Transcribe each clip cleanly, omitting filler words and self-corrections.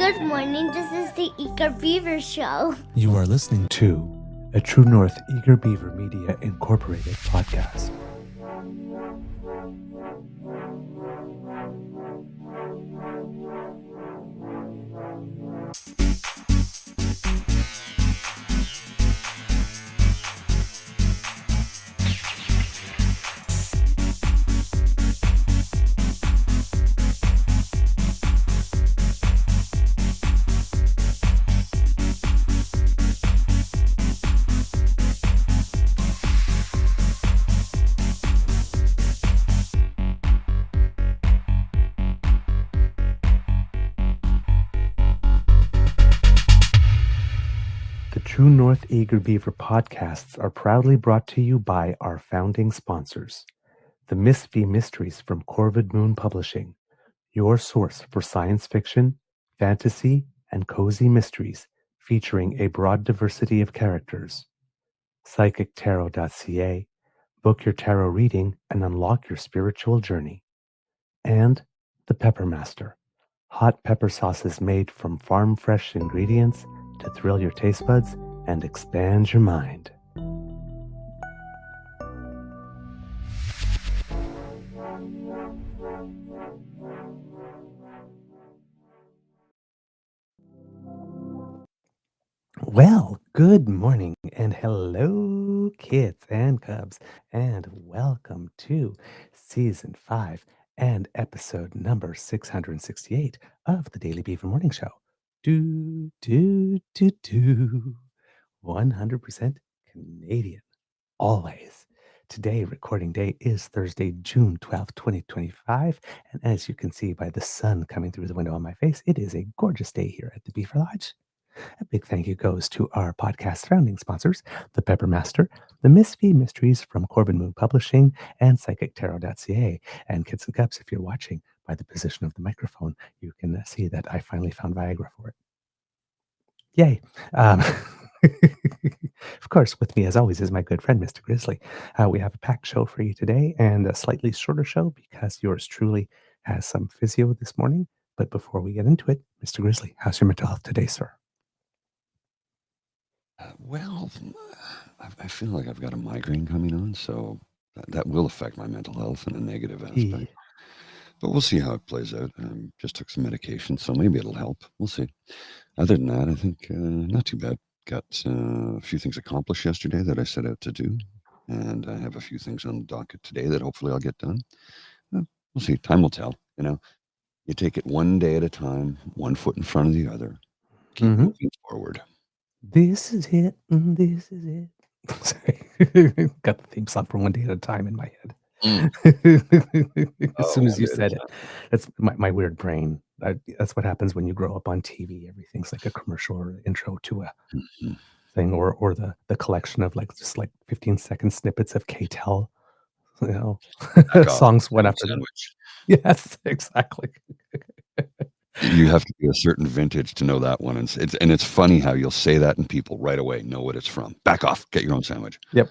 Good morning. This is the Eager Beaver Show. You are listening to a True North Eager Beaver Media Incorporated podcast. True North Eager Beaver podcasts are proudly brought to you by our founding sponsors, the Miss V Mysteries from Corvid Moon Publishing, your source for science fiction, fantasy, and cozy mysteries featuring a broad diversity of characters. PsychicTarot.ca, book your tarot reading and unlock your spiritual journey. And the Pepper Master, hot pepper sauces made from farm-fresh ingredients to thrill your taste buds and expand your mind. Well, good morning and hello, kids and cubs, and welcome to Season 5 and episode number 668 of the Daily Beaver Morning Show. 100% Canadian, always. Today, recording day is Thursday, June 12th, 2025, and as you can see by the sun coming through the window on my face, it is a gorgeous day here at the Beaver Lodge. A big thank you goes to our podcast founding sponsors, the Pepper Master, the Miss V Mysteries from Corbin Moon Publishing, and PsychicTarot.ca. And kids and cubs, if you're watching by the position of the microphone, you can see that I finally found Viagra for it. Yay. Of course, with me as always is my good friend, Mr. Grizzly. We have a packed show for you today and a slightly shorter show because yours truly has some physio this morning. But before we get into it, Mr. Grizzly, how's your mental health today, sir? Well, I feel like I've got a migraine coming on, so that will affect my mental health in a negative aspect. But we'll see how it plays out. Just took some medication, so maybe it'll help. We'll see. Other than that, I think not too bad. Got a few things accomplished yesterday that I set out to do, and I have a few things on the docket today that hopefully I'll get done. We'll see. Time will tell. You take it one day at a time, one foot in front of the other. Keep moving forward. This is it. This is it. Sorry. Got the theme song for One Day at a Time in my head. As soon as you said it, that's my weird brain. That's what happens when you grow up on TV. Everything's like a commercial or intro to a thing, or the collection of just 15-second snippets of K-Tel, songs one after the other. Yes, exactly. You have to be a certain vintage to know that one. And it's funny how you'll say that and people right away know what it's from. Back off. Get your own sandwich. Yep.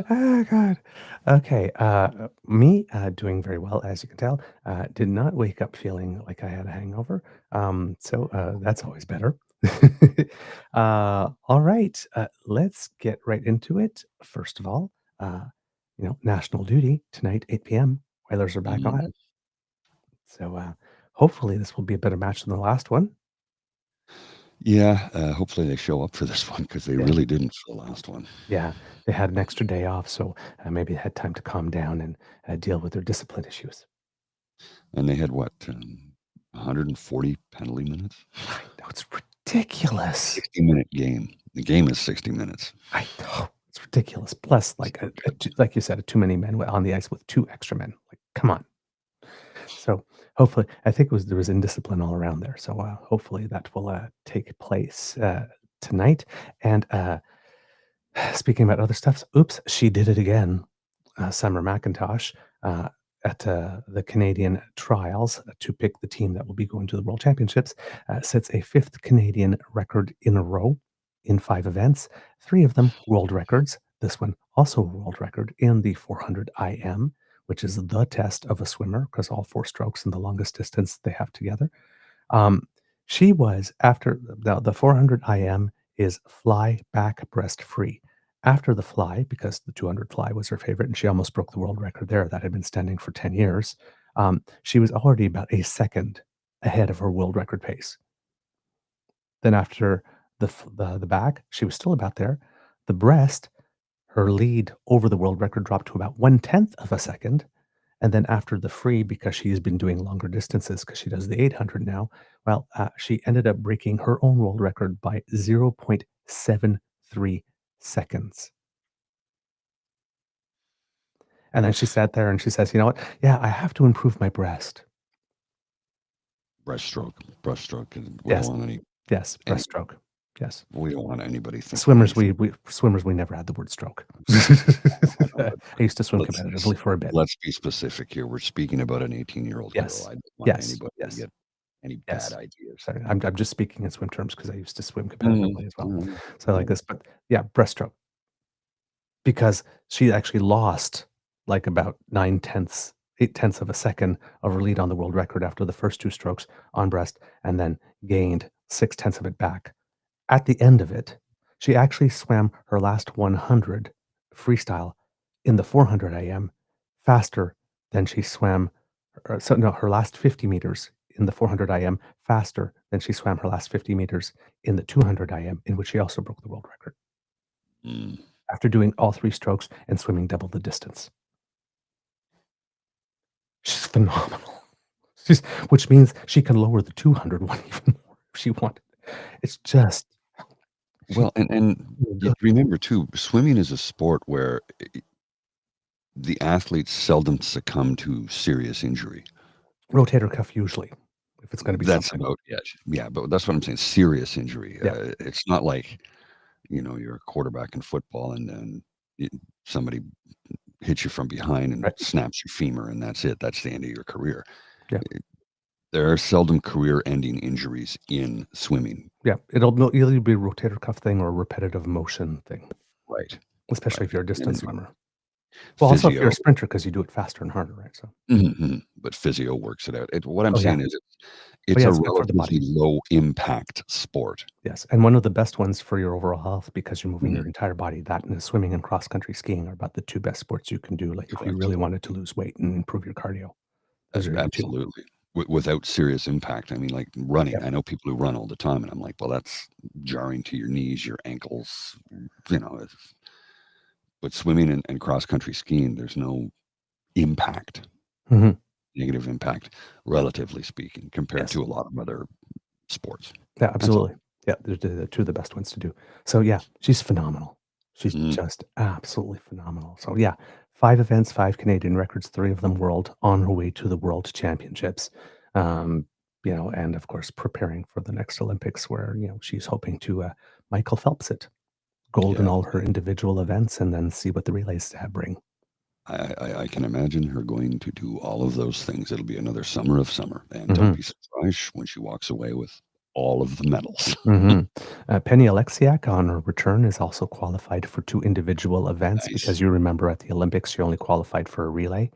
Oh, God. Okay. Me doing very well, as you can tell. Did not wake up feeling like I had a hangover. So that's always better. All right. Let's get right into it. First of all, national duty tonight, 8 p.m. Oilers are back on it. So hopefully this will be a better match than the last one. Yeah, hopefully they show up for this one because they really didn't for the last one. Yeah, they had an extra day off, so maybe they had time to calm down and deal with their discipline issues. And they had, 140 penalty minutes? I know, it's ridiculous. 60-minute game. The game is 60 minutes. I know, it's ridiculous. Plus, like you said, too many men on the ice with two extra men. Like, come on. So hopefully, I think there was indiscipline all around there. So hopefully that will take place tonight. And speaking about other stuff, oops, she did it again. Summer Macintosh at the Canadian trials to pick the team that will be going to the World Championships sets a 5th Canadian record in a row in 5 events, 3 of them world records. This one also a world record in the 400 IM, which is the test of a swimmer because all 4 strokes and the longest distance they have together. She was after the 400 IM is fly back breast free. After the fly, because the 200 fly was her favorite, and she almost broke the world record there that had been standing for 10 years, she was already about a second ahead of her world record pace. Then after the back, she was still about there. The breast, her lead over the world record dropped to about 1/10 of a second. And then after the free, because she's been doing longer distances, because she does the 800 now, well, she ended up breaking her own world record by 0.73 seconds. And then she sat there and she says, "You know what? Yeah, I have to improve my breast." Breaststroke, and we Yes, don't want yes, any breaststroke. Yes. we don't want anybody thinking Swimmers, anything. we never had the word stroke. I know, I but used to swim let's competitively for a bit. let's be specific here. We're speaking about an 18-year-old girl. Yes. I don't want Yes. anybody to Yes. get any bad Yes. ideas. Sorry, I'm just speaking in swim terms because I used to swim Mhm. competitively as well. So like this, but yeah, breaststroke. Because she actually lost like about 9/10, 8/10 of a second of her lead on the world record after the first 2 strokes on breast, and then gained 6/10 of it back. At the end of it, she actually swam her last 100 freestyle in the 400 AM faster than she swam her last 50 meters in the 400 IM faster than she swam her last 50 meters in the 200 IM, in which she also broke the world record Mm. after doing all 3 strokes and swimming double the distance. She's phenomenal. Which means she can lower the 200 one even more if she wanted. It's just she's Well, and so you good. remember too, swimming is a sport where the athletes seldom succumb to serious injury. Rotator cuff usually, if it's gonna be That's something. about it. Yeah, but that's what I'm saying, serious injury. Yeah, It's not like, you're a quarterback in football and then y somebody hits you from behind and right. snaps your femur, and that's it. That's the end of your career. Yeah, Eh, there are seldom career-ending injuries in swimming. yeah. It'll either be a rotator cuff thing or a repetitive motion thing, Right, especially right. if you're a distance And swimmer. Well, also if you're a physio sprinter because you do it faster and harder, right? So Mhm, mhm, but physio works it out. What I'm oh, yeah. saying is Oh, it's yeah, a it's good for the relatively body. low impact sport. Yes, and one of the best ones for your overall health because you're moving your Mhm, entire body. That and swimming and cross country skiing are about the 2 best sports you can do, like, if you correct. really wanted to lose weight and improve your cardio. Those are your 2. Absolutely. Without serious impact. I mean, like running, Yep. I know people who run all the time, and I'm like, "Well, that's jarring to your knees, your ankles," you know, it's but swimming and cross country skiing, there's no impact, Mhm. negative impact, relatively speaking, compared Yes. to a lot of other sports. Yeah, That's all. absolutely. Yeah, they're the 2 of the best ones to do. So, yeah, she's phenomenal. She's Mm, just absolutely phenomenal. So, yeah, 5 events, 5 Canadian records, 3 of them world, on her way to the World Championships. Um, and of course, preparing for the next Olympics where, she's hoping to, Michael Phelps it, gold in yeah. all her individual events, and then see what the relays bring. I can imagine her going to do all of those things. It'll be another summer of summer, and don't Mhm. be surprised when she walks away with all of the medals. Mhm. Penny Alexiak on her return is also qualified for 2 individual events Nice. because you remember at the Olympics, she only qualified for a relay,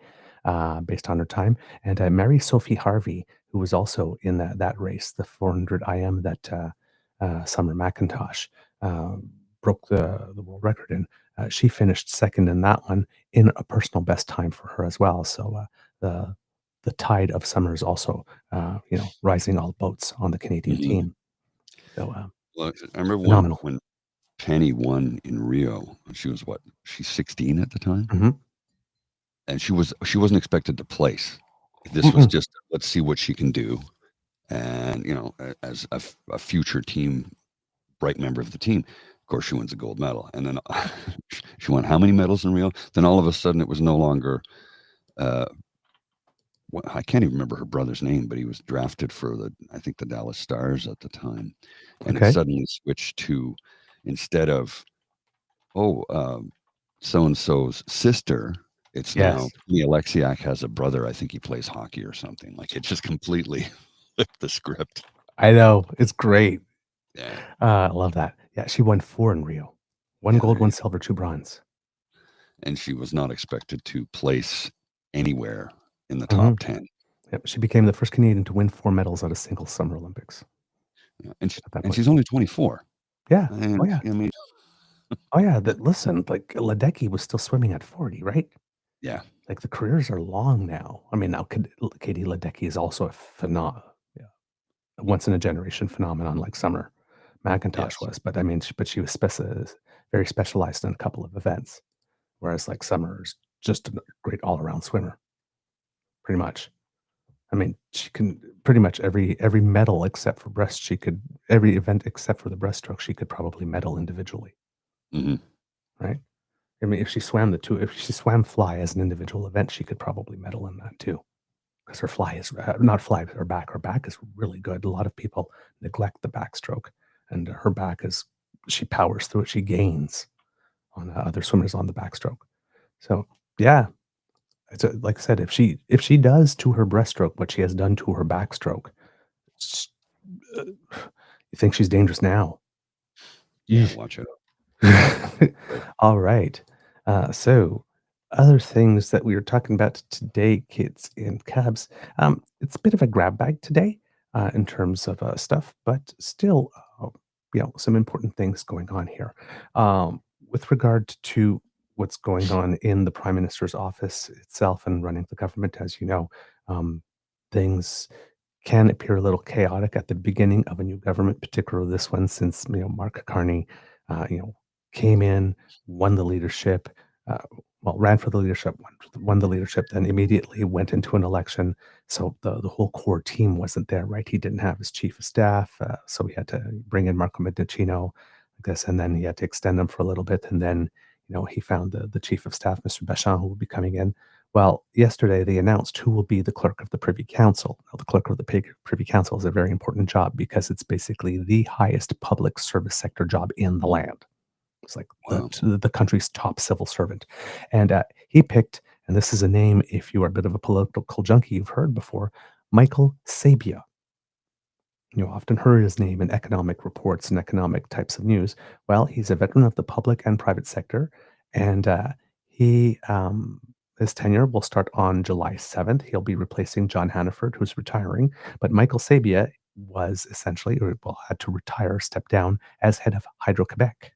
based on her time, and, Mary Sophie Harvey, who was also in that race, the 400 IM that, Summer Macintosh, broke the world record in, she finished 2nd in that one in a personal best time for her as well, so, the the tide of summer is also, rising all boats on the Canadian Mhm. team. So, Well, I remember phenomenal. when Penny won in Rio, she was what? She's 16 at the time, Mhm. and she wasn't expected to place. This was Mm-mm. just, "Let's see what she can do," and, as a future team bright member of the team, of course, she wins a gold medal, and then she won how many medals in Rio? Then all of a sudden, it was no longer, uh I can't even remember her brother's name, but he was drafted for I think the Dallas Stars at the time, and it Okay. suddenly switched to instead of, "Oh, so and so's sister," it's now Yes. me. Alexiak has a brother. I think he plays hockey or something. Like it just completely flipped the script. I know. It's great. Yeah, I love that. Yeah, she won 4 in Rio. 1 yeah. gold, 1 silver, 2 bronze. And she was not expected to place anywhere in the top Mhm. 10. Yep, she became the first Canadian to win 4 medals at a single Summer Olympics. Yeah, at that and point. she's only 24. Yeah. And Oh, yeah. I mean, Oh, yeah. That listen, like Ledecky was still swimming at 40, right? yeah, Like the careers are long now. I mean, now Katie Ledecky is also a yeah, once in a generation phenomenon like Summer Macintosh yes, was. But I mean, she was very specialized in a couple of events, whereas like Summer is just a great all around swimmer, pretty much. I mean, she can pretty much every medal except for breast. She could every event except for the breaststroke. She could probably medal individually, hmm right? I mean, if she swam fly as an individual event, she could probably medal in that too. Because her fly is not fly, but her back. Her back is really good. A lot of people neglect the backstroke, and her back is she powers through it. She gains on other swimmers on the backstroke. So yeah, like I said, if she does to her breaststroke what she has done to her backstroke, s- you think she's dangerous now? yeah. Yeesh. Watch it. Right. All right. So, other things that we were talking about today, kids and cubs. It's a bit of a grab bag today in terms of stuff, but still, some important things going on here. With regard to what's going on in the Prime Minister's office itself and running the government, as you know, um, things can appear a little chaotic at the beginning of a new government, particularly this one, since Mark Carney, uh, you know, came in, won the leadership, uh, ran for the leadership, won the leadership, then immediately went into an election. So the whole core team wasn't there, right? He didn't have his chief of staff, so he had to bring in Marco Mendicino, I guess, and then he had to extend them for a little bit, and then he found the chief of staff, Mr. Bachchan, who will be coming in. Well, yesterday they announced who will be the clerk of the Privy Council. Now, the clerk of the Privy Council is a very important job because it's basically the highest public service sector job in the land. It's like Wow. the country's top civil servant. And he picked, and this is a name, if you are a bit of a political junkie, you've heard before, Michael Sabia. You often heard his name in economic reports and economic types of news. Well, he's a veteran of the public and private sector, and he his tenure will start on July 7th. He'll be replacing John Hannaford, who's retiring. But Michael Sabia was essentially, or well, had to retire, step down as head of Hydro-Quebec.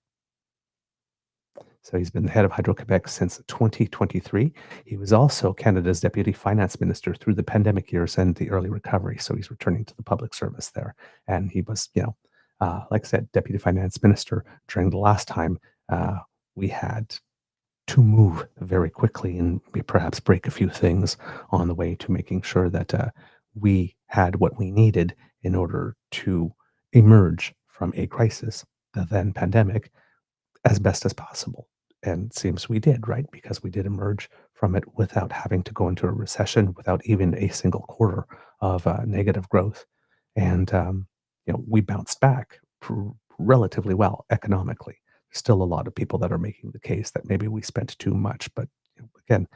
So he's been the head of Hydro-Quebec since 2023. He was also Canada's deputy finance minister through the pandemic years and the early recovery. So he's returning to the public service there. And he was, like I said, deputy finance minister during the last time we had to move very quickly and perhaps break a few things on the way to making sure that we had what we needed in order to emerge from a crisis, the then pandemic, as best as possible. And it seems we did, right? Because we did emerge from it without having to go into a recession, without even a single quarter of negative growth. And, we bounced back relatively well economically. Still a lot of people that are making the case that maybe we spent too much. But again,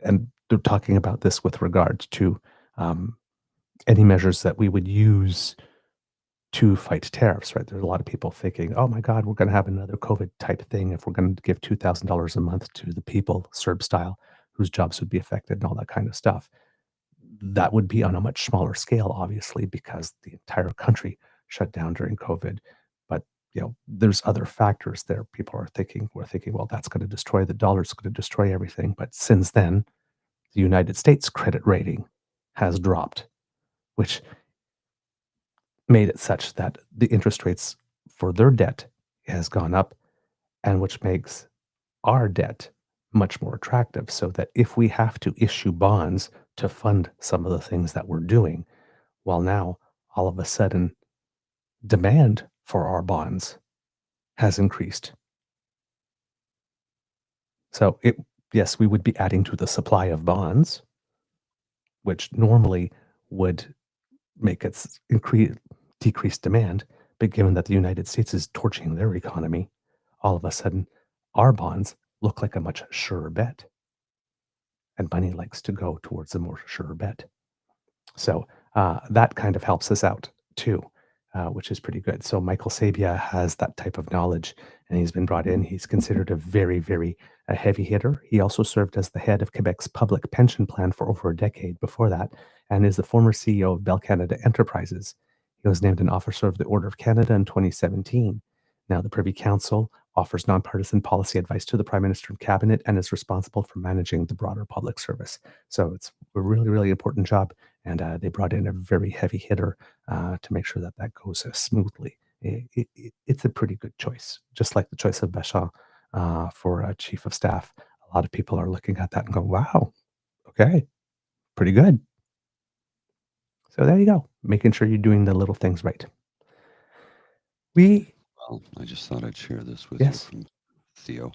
and they're talking about this with regard to um, any measures that we would use to fight tariffs, right? There's a lot of people thinking, "Oh my God, we're going to have another COVID type thing if we're going to give $2,000 a month to the people, Serb style, whose jobs would be affected and all that kind of stuff." That would be on a much smaller scale, obviously, because the entire country shut down during COVID. But there's other factors there. We're thinking, well, that's going to destroy the dollar, it's going to destroy everything. But since then, the United States credit rating has dropped, which made it such that the interest rates for their debt has gone up, and which makes our debt much more attractive. So that if we have to issue bonds to fund some of the things that we're doing, well, now all of a sudden demand for our bonds has increased. So yes, we would be adding to the supply of bonds, which normally would make it decrease demand. But given that the United States is torching their economy, all of a sudden our bonds look like a much surer bet. And money likes to go towards a more sure bet. So that kind of helps us out too, which is pretty good. So Michael Sabia has that type of knowledge, and he's been brought in. He's considered a very, very heavy hitter. He also served as the head of Quebec's public pension plan for over a decade before that, and is the former CEO of Bell Canada Enterprises. He was named an Officer of the Order of Canada in 2017. Now, the Privy Council offers nonpartisan policy advice to the Prime Minister and Cabinet and is responsible for managing the broader public service. So it's a really, really important job, and they brought in a very heavy hitter to make sure that that goes smoothly. It's a pretty good choice, just like the choice of Béchamp for Chief of Staff. A lot of people are looking at that and going, wow, okay, pretty good. So there you go, making sure you're doing the little things right. Well, I just thought I'd share this with you from Theo.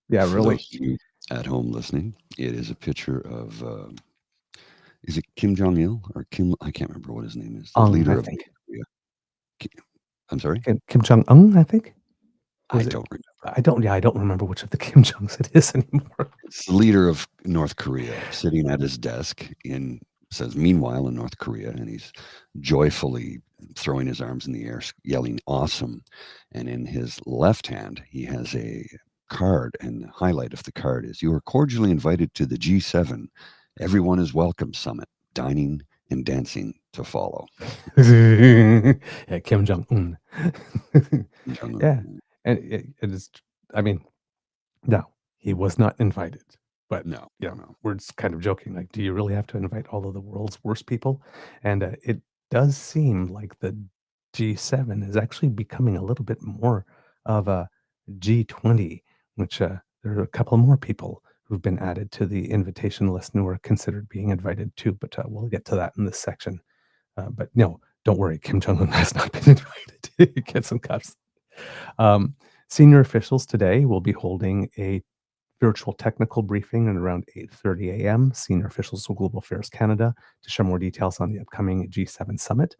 Yeah, For really. those of you at home listening, it is a picture of, is it Kim Jong-il or Kim? I can't remember what his name is. The leader I of think. Korea. I'm sorry? Kim Jong-un, I think. I don't remember. I don't remember which of the Kim Jongs it is anymore. It's the leader of North Korea sitting at his desk says, meanwhile, in North Korea, and he's joyfully throwing his arms in the air, yelling, awesome. And in his left hand, he has a card, and the highlight of the card is, you are cordially invited to the G7 Everyone is Welcome Summit, dining and dancing to follow. Yeah, Kim Jong-un. Yeah, and it is, I mean, no, he was not invited. But no, we're just kind of joking. Like, do you really have to invite all of the world's worst people? And it does seem like the G7 is actually becoming a little bit more of a G20, which there are a couple more people who've been added to the invitation list and who are considered being invited too. But we'll get to that in this section. But no, don't worry, Kim Jong-un has not been invited. Get some cuffs. Senior officials today will be holding a virtual technical briefing at around 8:30 a.m. Senior officials from Global Affairs Canada to share more details on the upcoming G7 summit.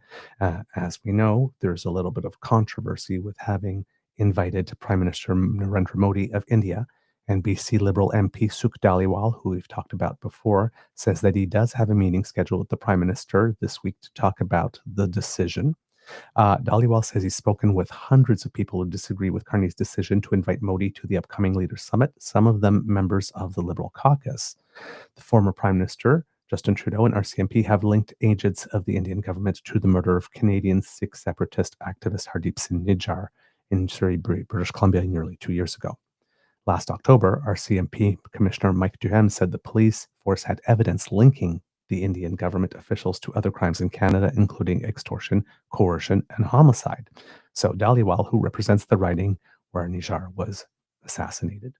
As we know, there's a little bit of controversy with having invited Prime Minister Narendra Modi of India, and BC Liberal MP Sukh Dhaliwal, who we've talked about before, says that he does have a meeting scheduled with the Prime Minister this week to talk about the decision. Dhaliwal says he's spoken with hundreds of people who disagree with Carney's decision to invite Modi to the upcoming Leaders Summit, some of them members of the Liberal caucus. The former Prime Minister, Justin Trudeau, and RCMP have linked agents of the Indian government to the murder of Canadian Sikh separatist activist Hardeep Singh Nijjar in Surrey, British Columbia, nearly 2 years ago. Last October, RCMP Commissioner Mike Duhem said the police force had evidence linking the Indian government officials to other crimes in Canada, including extortion, coercion, and homicide. So Dhaliwal, who represents the riding where Nijjar was assassinated,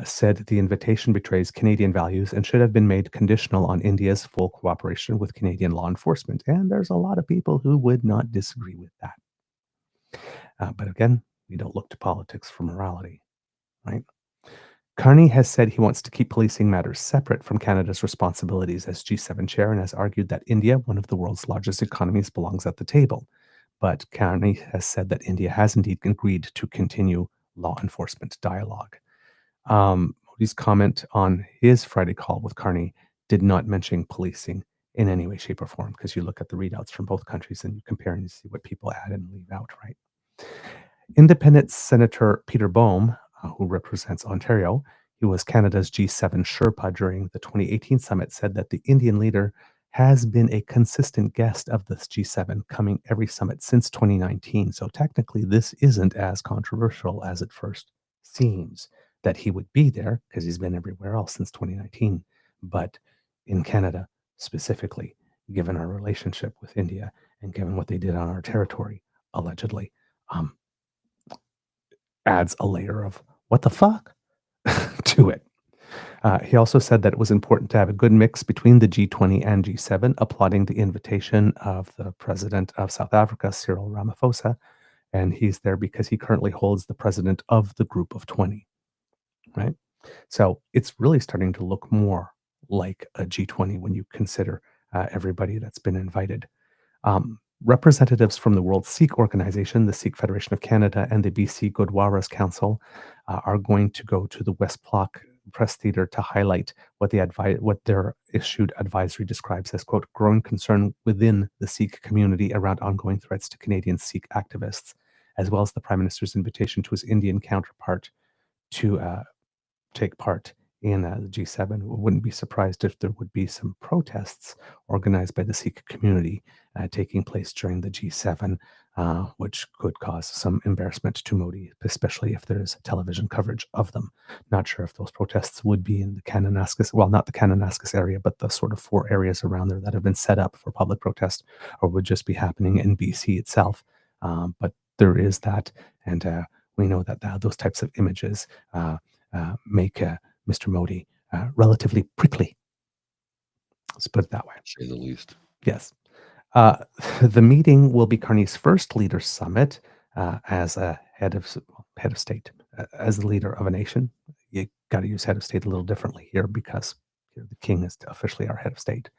said the invitation betrays Canadian values and should have been made conditional on India's full cooperation with Canadian law enforcement. And there's a lot of people who would not disagree with that. But again, we don't look to politics for morality, right? Carney has said he wants to keep policing matters separate from Canada's responsibilities as G7 chair and has argued that India, one of the world's largest economies, belongs at the table. But Carney has said that India has indeed agreed to continue law enforcement dialogue. Modi's comment on his Friday call with Carney did not mention policing in any way, shape, or form, because you look at the readouts from both countries and you compare and you see what people add and leave out, right? Independent Senator Peter Boehm, who represents Ontario, he was Canada's G7 Sherpa during the 2018 summit, said that the Indian leader has been a consistent guest of this G7, coming every summit since 2019. So technically, this isn't as controversial as it first seems that he would be there because he's been everywhere else since 2019. But in Canada specifically, given our relationship with India and given what they did on our territory, allegedly, adds a layer of what the fuck to it. He also said that it was important to have a good mix between the G20 and G7, applauding the invitation of the president of South Africa, Cyril Ramaphosa. And he's there because he currently holds the president of the group of 20, right? So it's really starting to look more like a G20 when you consider everybody that's been invited. Representatives from the World Sikh Organization, the Sikh Federation of Canada, and the BC Gurdwaras Council are going to go to the West Block Press Theatre to highlight what their issued advisory describes as, quote, growing concern within the Sikh community around ongoing threats to Canadian Sikh activists, as well as the Prime Minister's invitation to his Indian counterpart to take part in the G7. Wouldn't be surprised if there would be some protests organized by the Sikh community taking place during the G7, which could cause some embarrassment to Modi, especially if there's television coverage of them. Not sure if those protests would be in the Kananaskis, well, not the Kananaskis area, but the sort of 4 areas around there that have been set up for public protest, or would just be happening in BC itself. But there is that, and we know that those types of images make Mr. Modi relatively prickly. Let's put it that way. To say the least. Yes. The meeting will be Carney's first leaders summit as a head of state, as the leader of a nation. You got to use head of state a little differently here because here the king is officially our head of state.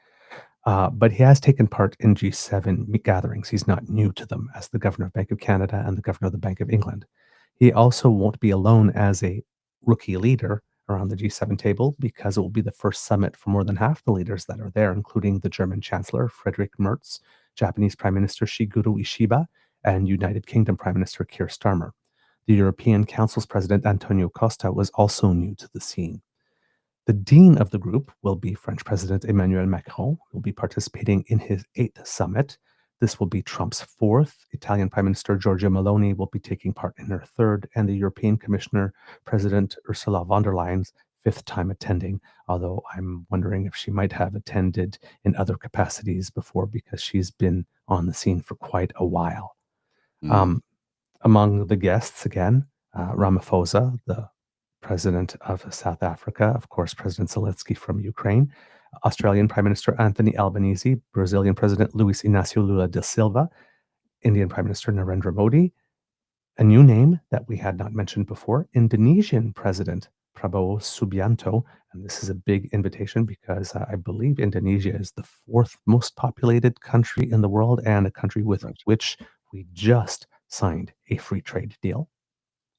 But he has taken part in G7 gatherings. He's not new to them as the governor of Bank of Canada and the governor of the Bank of England. He also won't be alone as a rookie leader around the G7 table because it will be the first summit for more than half the leaders that are there, including the German Chancellor Friedrich Merz, Japanese Prime Minister Shigeru Ishiba, and United Kingdom Prime Minister Keir Starmer. The European Council's President Antonio Costa was also new to the scene. The dean of the group will be French President Emmanuel Macron, who will be participating in his 8th summit. This will be Trump's 4th. Italian Prime Minister Giorgia Meloni will be taking part in her 3rd, and the European Commissioner President Ursula von der Leyen's 5th time attending, although I'm wondering if she might have attended in other capacities before because she's been on the scene for quite a while. Among the guests, again, Ramaphosa, the President of South Africa, of course, President Zelensky from Ukraine, Australian Prime Minister Anthony Albanese, Brazilian President Luis Inácio Lula da Silva, Indian Prime Minister Narendra Modi, a new name that we had not mentioned before, Indonesian President Prabowo Subianto, and this is a big invitation because I believe Indonesia is the 4th most populated country in the world and a country with which we just signed a free trade deal.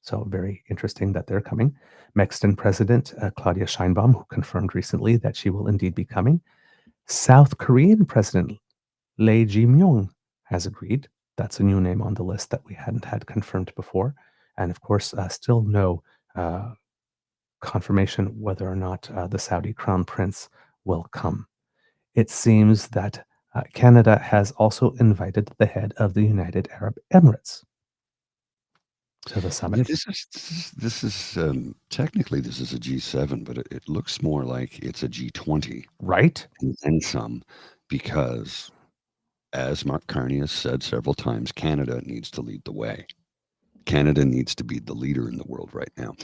So very interesting that they're coming. Mexican President Claudia Sheinbaum, who confirmed recently that she will indeed be coming. South Korean President Lee Jae-myung has agreed. That's a new name on the list that we hadn't had confirmed before. And of course, still no confirmation whether or not the Saudi Crown Prince will come. It seems that Canada has also invited the head of the United Arab Emirates to the summit. Yeah, this is technically this is a G7, but it looks more like it's a G20, right? And then some, because as Mark Carney has said several times, Canada needs to lead the way. Canada needs to be the leader in the world right now.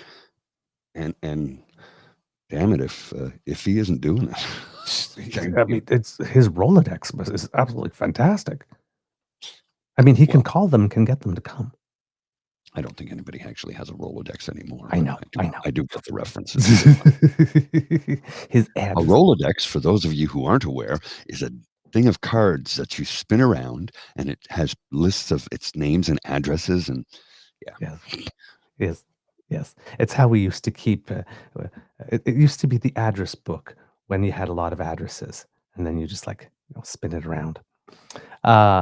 And damn it, if he isn't doing it, I mean, it's his Rolodex is absolutely fantastic. I mean, he can call them, can get them to come. I don't think anybody actually has a Rolodex anymore. I know. I do get the references. His ad. A Rolodex, for those of you who aren't aware, is a thing of cards that you spin around, and it has lists of its names and addresses, and Yes. It's how we used to keep. It used to be the address book when you had a lot of addresses, and then you just spin it around.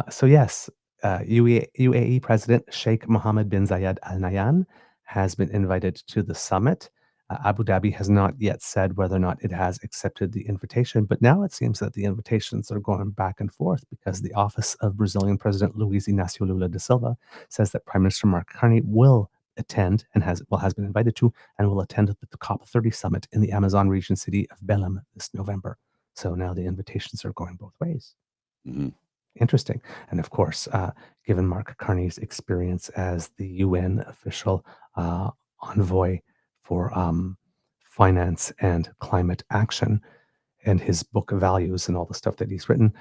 So yes. UAE President Sheikh Mohammed bin Zayed Al Nahyan has been invited to the summit. Abu Dhabi has not yet said whether or not it has accepted the invitation, but now it seems that the invitations are going back and forth because the office of Brazilian President Luis Inácio Lula da Silva says that Prime Minister Mark Carney will attend and has been invited to and will attend the COP30 summit in the Amazon region city of Belém this November. So now the invitations are going both ways. Mm-hmm. Interesting. And of course, given Mark Carney's experience as the UN official envoy for finance and climate action and his book of values and all the stuff that he's written,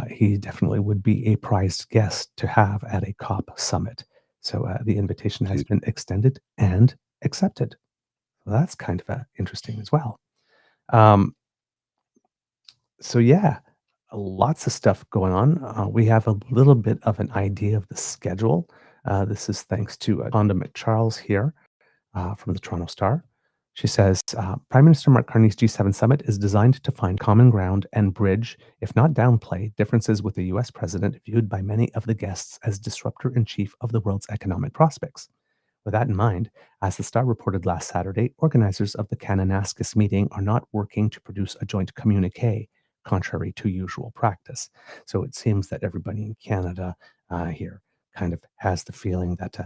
he definitely would be a prized guest to have at a COP summit. So the invitation has been extended and accepted. So that's kind of interesting as well. So yeah. Lots of stuff going on. We have a little bit of an idea of the schedule. This is thanks to Rhonda McCharles here from the Toronto Star. She says, Prime Minister Mark Carney's G7 summit is designed to find common ground and bridge, if not downplay, differences with the U.S. president viewed by many of the guests as disruptor-in-chief of the world's economic prospects. With that in mind, as the Star reported last Saturday, organizers of the Kananaskis meeting are not working to produce a joint communique, contrary to usual practice. So it seems that everybody in Canada here kind of has the feeling that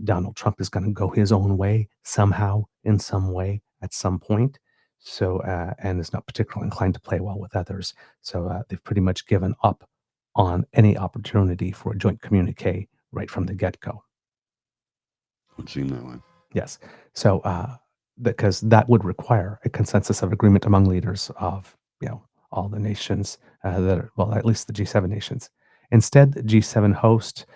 Donald Trump is going to go his own way somehow, in some way, at some point. So, and is not particularly inclined to play well with others. So they've pretty much given up on any opportunity for a joint communique right from the get-go. Would seem that way. Yes. So, because that would require a consensus of agreement among leaders of, all the nations that are, well, at least the G7 nations. Instead, the G7 host,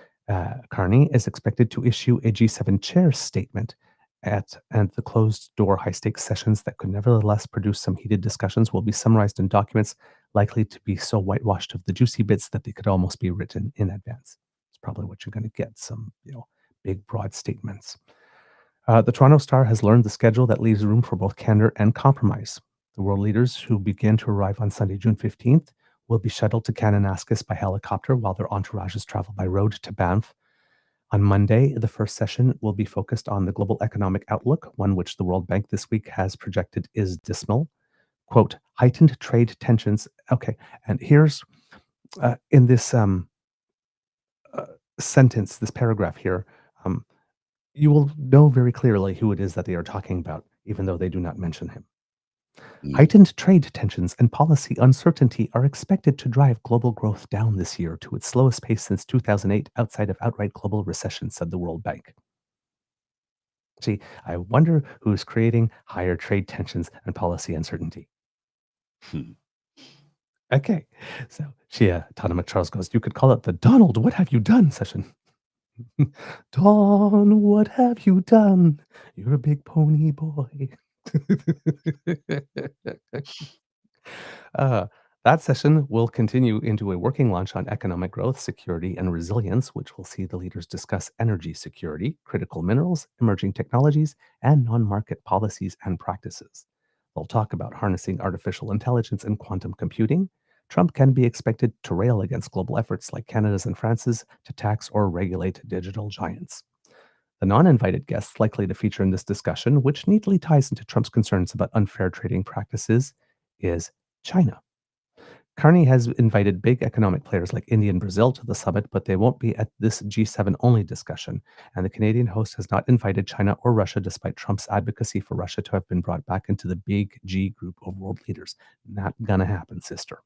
Carney, is expected to issue a G7 chair statement and the closed-door high-stakes sessions that could nevertheless produce some heated discussions will be summarized in documents likely to be so whitewashed of the juicy bits that they could almost be written in advance. It's probably what you're going to get, some, big, broad statements. The Toronto Star has learned the schedule that leaves room for both candor and compromise. The world leaders who begin to arrive on Sunday, June 15th, will be shuttled to Kananaskis by helicopter while their entourages travel by road to Banff. On Monday, the first session will be focused on the global economic outlook, one which the World Bank this week has projected is dismal. Quote, heightened trade tensions. Okay, and here's in this sentence, this paragraph here, you will know very clearly who it is that they are talking about, even though they do not mention him. Heightened trade tensions and policy uncertainty are expected to drive global growth down this year to its slowest pace since 2008 outside of outright global recession, said the World Bank. Gee, I wonder who's creating higher trade tensions and policy uncertainty. Okay, so Tana McCharles goes, you could call it the Donald, what have you done session. Don, what have you done? You're a big pony boy. That session will continue into a working lunch on economic growth, security, and resilience, which will see the leaders discuss energy security, critical minerals, emerging technologies, and non-market policies and practices. They'll talk about harnessing artificial intelligence and quantum computing. Trump can be expected to rail against global efforts like Canada's and France's to tax or regulate digital giants. The non-invited guests likely to feature in this discussion, which neatly ties into Trump's concerns about unfair trading practices, is China. Carney has invited big economic players like India and Brazil to the summit, but they won't be at this G7 only discussion. And the Canadian host has not invited China or Russia, despite Trump's advocacy for Russia to have been brought back into the big G group of world leaders. Not gonna happen, sister.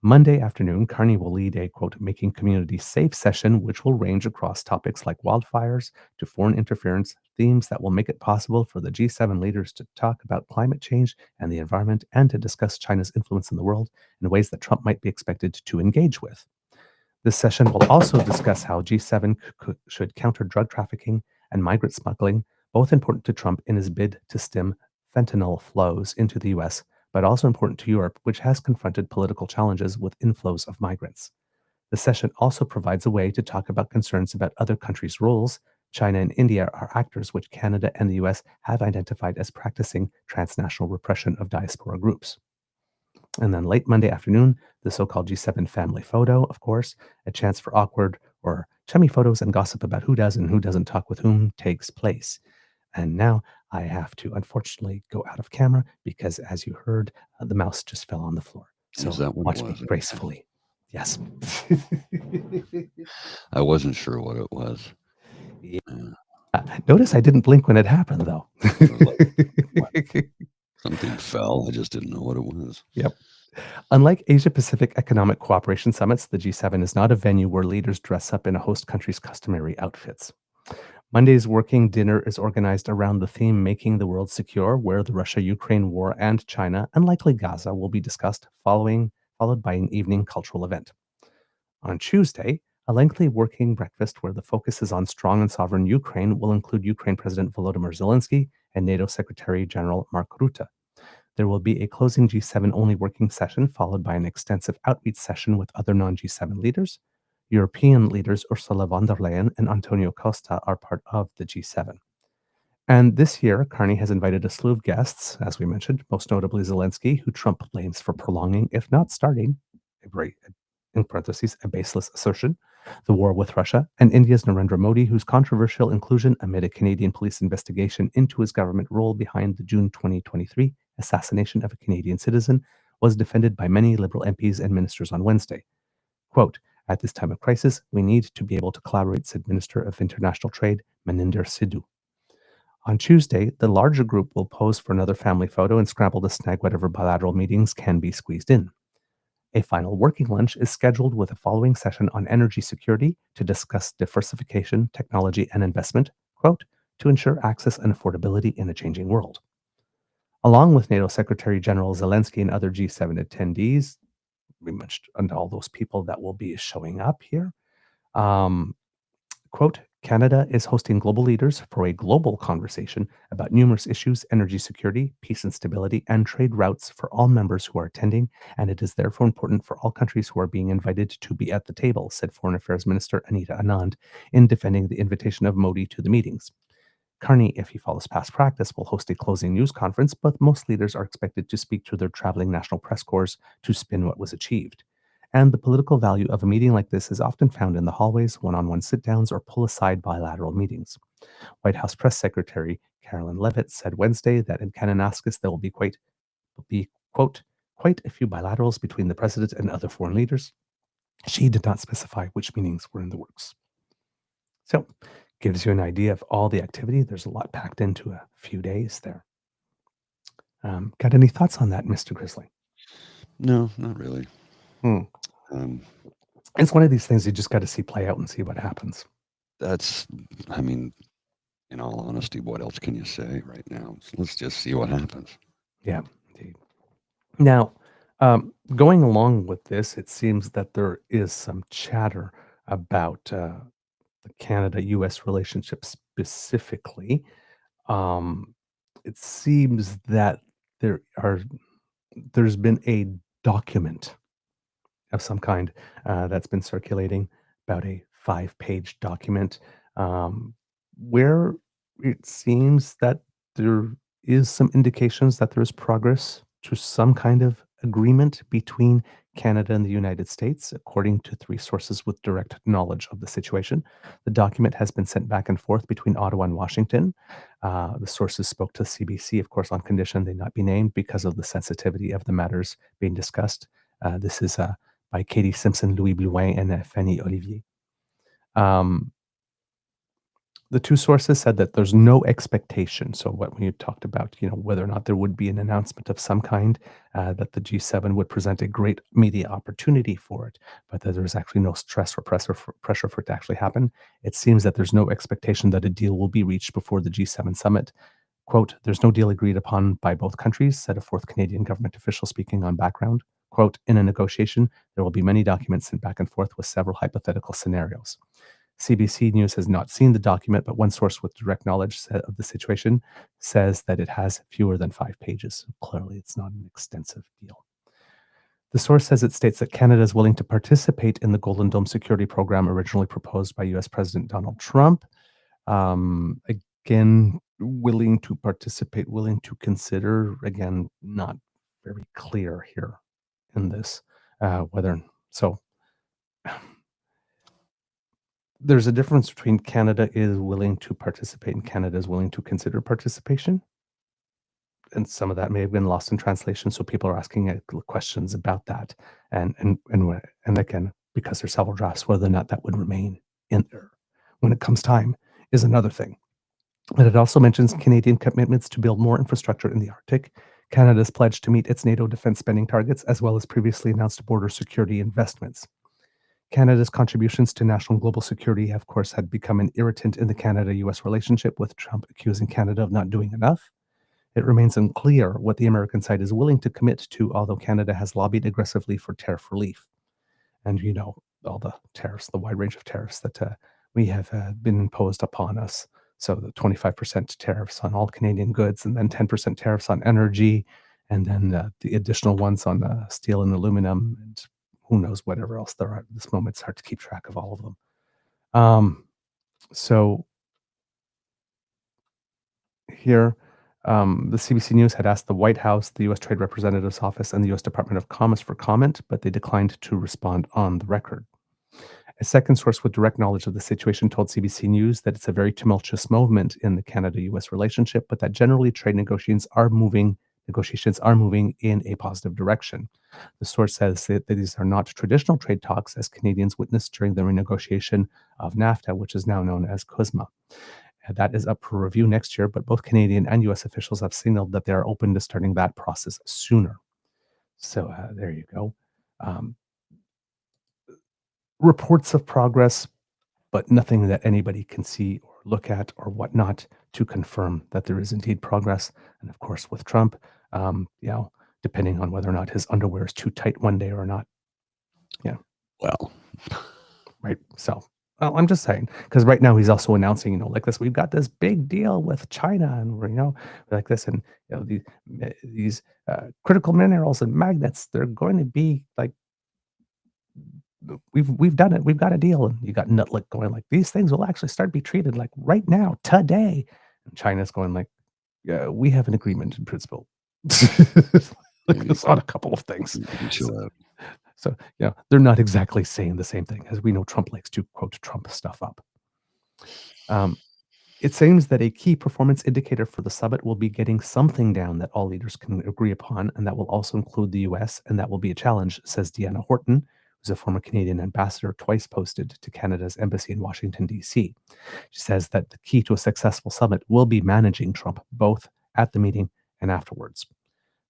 Monday afternoon, Carney will lead a, quote, making communities safe session, which will range across topics like wildfires to foreign interference, themes that will make it possible for the G7 leaders to talk about climate change and the environment and to discuss China's influence in the world in ways that Trump might be expected to engage with. This session will also discuss how G7 should counter drug trafficking and migrant smuggling, both important to Trump in his bid to stem fentanyl flows into the U.S., but also important to Europe, which has confronted political challenges with inflows of migrants. The session also provides a way to talk about concerns about other countries' roles. China and India are actors which Canada and the US have identified as practicing transnational repression of diaspora groups. And then late Monday afternoon, the so-called G7 family photo, of course, a chance for awkward or chummy photos and gossip about who does and who doesn't talk with whom takes place. And now I have to, unfortunately, go out of camera because, as you heard, the mouse just fell on the floor. So watch me gracefully. Yes. I wasn't sure what it was. Yeah. Notice I didn't blink when it happened, though. Something fell. I just didn't know what it was. Yep. Unlike Asia-Pacific Economic Cooperation Summits, the G7 is not a venue where leaders dress up in a host country's customary outfits. Monday's working dinner is organized around the theme Making the World Secure, where the Russia-Ukraine war and China, and likely Gaza, will be discussed, followed by an evening cultural event. On Tuesday, a lengthy working breakfast where the focus is on strong and sovereign Ukraine will include Ukraine President Volodymyr Zelensky and NATO Secretary General Mark Rutte. There will be a closing G7-only working session, followed by an extensive outreach session with other non-G7 leaders. European leaders Ursula von der Leyen and Antonio Costa are part of the G7. And this year, Carney has invited a slew of guests, as we mentioned, most notably Zelensky, who Trump blames for prolonging, if not starting, in parentheses, a baseless assertion the war with Russia, and India's Narendra Modi, whose controversial inclusion amid a Canadian police investigation into his government role behind the June 2023 assassination of a Canadian citizen was defended by many Liberal MPs and ministers on Wednesday. Quote, "At this time of crisis, we need to be able to collaborate," said Minister of International Trade Maninder Sidhu. On Tuesday, the larger group will pose for another family photo and scramble to snag whatever bilateral meetings can be squeezed in. A final working lunch is scheduled with a following session on energy security to discuss diversification, technology, and investment, quote, "to ensure access and affordability in a changing world." Along with NATO Secretary General Zelensky and other G7 attendees, pretty much and all those people that will be showing up here, quote, "Canada is hosting global leaders for a global conversation about numerous issues, energy security, peace and stability, and trade routes for all members who are attending, and it is therefore important for all countries who are being invited to be at the table," said Foreign Affairs Minister Anita Anand in defending the invitation of Modi to the meetings. Carney, if he follows past practice, will host a closing news conference, but most leaders are expected to speak to their traveling national press corps to spin what was achieved. And the political value of a meeting like this is often found in the hallways, one-on-one sit-downs, or pull-aside bilateral meetings. White House Press Secretary Carolyn Leavitt said Wednesday that in Kananaskis there will be quote, "quite a few bilaterals between the president and other foreign leaders." She did not specify which meetings were in the works. So, gives you an idea of all the activity. There's a lot packed into a few days there. Got any thoughts on that, Mr. Grizzly? No, not really. Hmm. Um, It's one of these things you just got to see play out and see what happens. I mean, in all honesty, what else can you say right now? Let's just see what happens. Yeah, indeed. Now, going along with this, it seems that there is some chatter about the Canada-US relationship specifically. It seems that there's been a document of some kind that's been circulating, about a 5-page document, where it seems that there is some indications that there is progress to some kind of agreement between Canada and the United States, according to 3 sources with direct knowledge of the situation. The document has been sent back and forth between Ottawa and Washington. The sources spoke to CBC, of course, on condition they not be named because of the sensitivity of the matters being discussed. This is by Katie Simpson, Louis Blouin, and Fanny Olivier. The 2 sources said that there's no expectation. So what we talked about, whether or not there would be an announcement of some kind, that the G7 would present a great media opportunity for it, but that there's actually no stress or pressure for it to actually happen. It seems that there's no expectation that a deal will be reached before the G7 summit. Quote, "There's no deal agreed upon by both countries," said a 4th Canadian government official speaking on background. Quote, "In a negotiation, there will be many documents sent back and forth with several hypothetical scenarios." CBC News has not seen the document, but one source with direct knowledge of the situation says that it has fewer than 5 pages. Clearly, it's not an extensive deal. The source says it states that Canada is willing to participate in the Golden Dome security program originally proposed by US President Donald Trump. Again, willing to participate, willing to consider, again, not very clear here in this, whether so. There's a difference between Canada is willing to participate and Canada is willing to consider participation. And some of that may have been lost in translation, so people are asking questions about that. And again, because there's several drafts, whether or not that would remain in there when it comes time is another thing. But it also mentions Canadian commitments to build more infrastructure in the Arctic, Canada's pledge to meet its NATO defense spending targets, as well as previously announced border security investments. Canada's contributions to national and global security, of course, had become an irritant in the Canada-US relationship, with Trump accusing Canada of not doing enough. It remains unclear what the American side is willing to commit to, although Canada has lobbied aggressively for tariff relief. And all the tariffs, the wide range of tariffs that we have been imposed upon us. So the 25% tariffs on all Canadian goods, and then 10% tariffs on energy, and then the additional ones on steel and aluminum, and who knows whatever else there are. At this moment, it's hard to keep track of all of them. So here, the CBC News had asked the White House, the U.S. Trade Representative's Office, and the U.S. Department of Commerce for comment, but they declined to respond on the record. A second source with direct knowledge of the situation told CBC News that it's a very tumultuous moment in the Canada-US relationship, but that generally trade negotiations are moving in a positive direction. The source says that these are not traditional trade talks, as Canadians witnessed during the renegotiation of NAFTA, which is now known as CUSMA. That is up for review next year, but both Canadian and US officials have signaled that they are open to starting that process sooner. So there you go. Reports of progress, but nothing that anybody can see or look at or whatnot to confirm that there is indeed progress. And of course, with Trump, depending on whether or not his underwear is too tight one day or not. Yeah. Well, right. So, well, I'm just saying, because right now he's also announcing, like this, we've got this big deal with China, and we're, like this, and these critical minerals and magnets, they're going to be like, we've done it. We've got a deal, and you got Nutlick going like, these things will actually start to be treated like right now, today. And China's going like, yeah, we have an agreement in principle. Like this on a couple of things. So, they're not exactly saying the same thing, as we know Trump likes to quote Trump stuff up. It seems that a key performance indicator for the summit will be getting something down that all leaders can agree upon, and that will also include the US, and that will be a challenge, says Deanna Horton, who's a former Canadian ambassador twice posted to Canada's embassy in Washington, D.C. She says that the key to a successful summit will be managing Trump, both at the meeting and afterwards.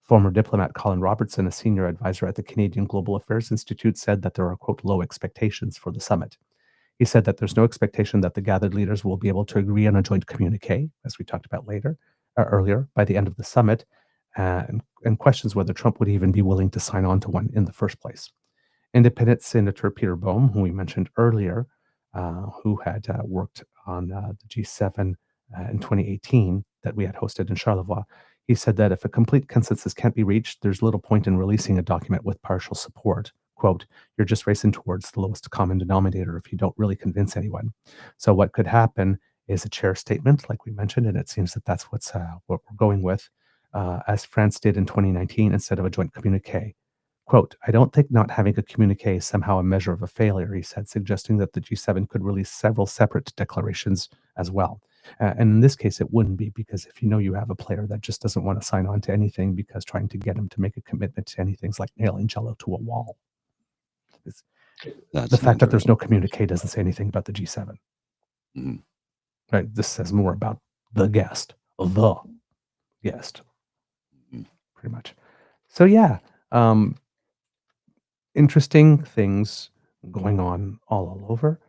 Former diplomat Colin Robertson, a senior advisor at the Canadian Global Affairs Institute, said that there are, quote, low expectations for the summit. He said that there's no expectation that the gathered leaders will be able to agree on a joint communique, as we talked about earlier, by the end of the summit, and questions whether Trump would even be willing to sign on to one in the first place. Independent Senator Peter Boehm, who we mentioned earlier, who had worked on the G7 in 2018 that we had hosted in Charlevoix, he said that if a complete consensus can't be reached, there's little point in releasing a document with partial support. Quote, you're just racing towards the lowest common denominator if you don't really convince anyone. So what could happen is a chair statement, like we mentioned, and it seems that that's what we're going with, as France did in 2019 instead of a joint communique. Quote, I don't think not having a communique is somehow a measure of a failure, he said, suggesting that the G7 could release several separate declarations as well. And in this case, it wouldn't be, because if you have a player that just doesn't want to sign on to anything, because trying to get him to make a commitment to anything's like nailing Jello to a wall. The fact that there's no communique doesn't say anything about the G7. Mm-hmm. Right? This says more about the guest, pretty much. So yeah, interesting things going on all over.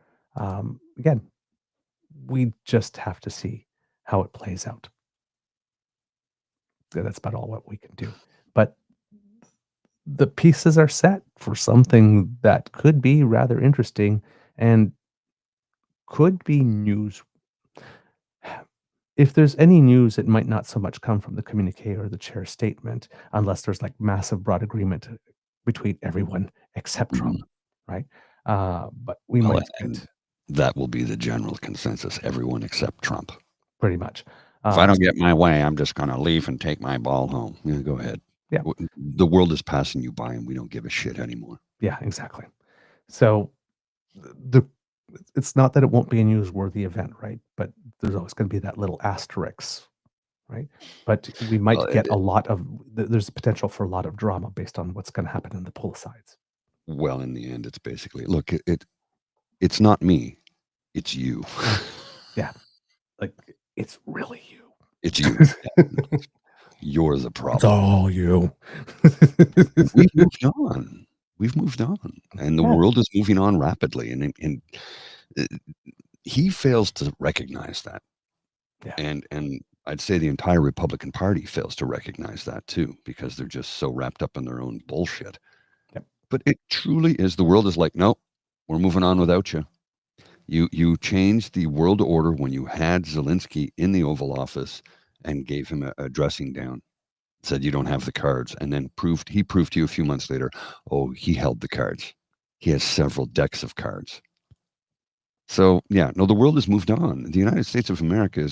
Again, we just have to see how it plays out. That's about all what we can do. But the pieces are set for something that could be rather interesting and could be news. If there's any news, it might not so much come from the communique or the chair statement, unless there's like massive broad agreement between everyone except Trump, right? But we might get... That will be the general consensus, everyone except Trump. Pretty much. If I don't get my way, I'm just going to leave and take my ball home. Yeah, go ahead. Yeah. The world is passing you by and we don't give a shit anymore. Yeah, exactly. So it's not that it won't be a newsworthy event, right? But there's always going to be that little asterisk, right? But we might get there's a potential for a lot of drama based on what's going to happen in the poll sides. Well, in the end, it's basically, look, it's not me, it's you. Yeah. Like, it's really you. It's you. You're the problem. It's all you. We've moved on. And the world is moving on rapidly. And he fails to recognize that. Yeah. And I'd say the entire Republican Party fails to recognize that too, because they're just so wrapped up in their own bullshit. Yep. But it truly is, the world is like, nope, we're moving on without you. You changed the world order when you had Zelensky in the Oval Office and gave him a dressing down, said you don't have the cards, and then he proved to you a few months later, he held the cards. He has several decks of cards. So yeah, no, the world has moved on. The United States of America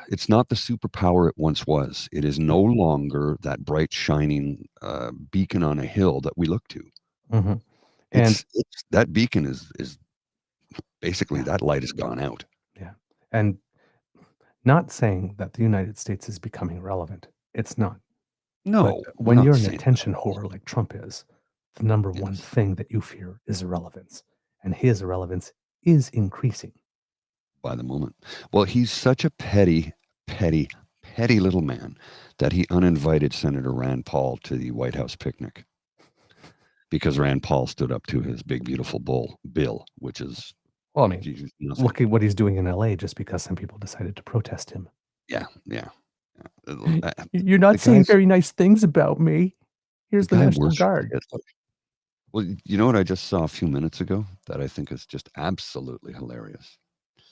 it's not the superpower it once was. It is no longer that bright, shining beacon on a hill that we look to. Mm-hmm. And it's that beacon is basically that light has gone out. yeah, and not saying that the United States is becoming relevant. It's not. But No, we're when not you're an saying attention that at all. whore like Trump is, the number one Yes, thing that you fear is irrelevance, and his irrelevance is increasing. by the moment. Well, he's such a petty, petty, petty little man that he uninvited Senator Rand Paul to the White House picnic because Rand Paul stood up to his big beautiful bill, which is Well, I mean, nothing. look at what he's doing in LA just because some people decided to protest him. Yeah, yeah. You're The not saying guy's very nice things about me. Here's the guy National worships Guard. Hitler. Well, you know what I just saw a few minutes ago that I think is just absolutely hilarious.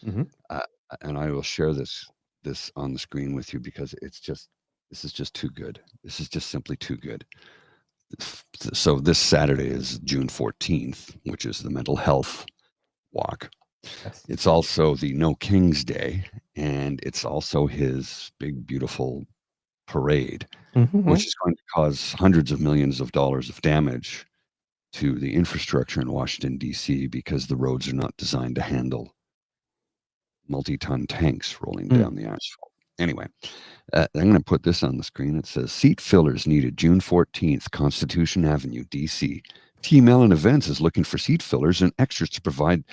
Mhm. Uh, and I will share this on the screen with you because this is just too good. This is just simply too good. So this Saturday is June 14th, which is the mental health walk. Yes. It's also the No Kings Day, and it's also his big, beautiful parade, Mhm. which is going to cause hundreds of millions of dollars of damage to the infrastructure in Washington, D.C., because the roads are not designed to handle multi-ton tanks rolling down the asphalt. Anyway, I'm going to put this on the screen. It says, seat fillers needed June 14th, Constitution Avenue, D.C. Team Ellen Events is looking for seat fillers and extras to provide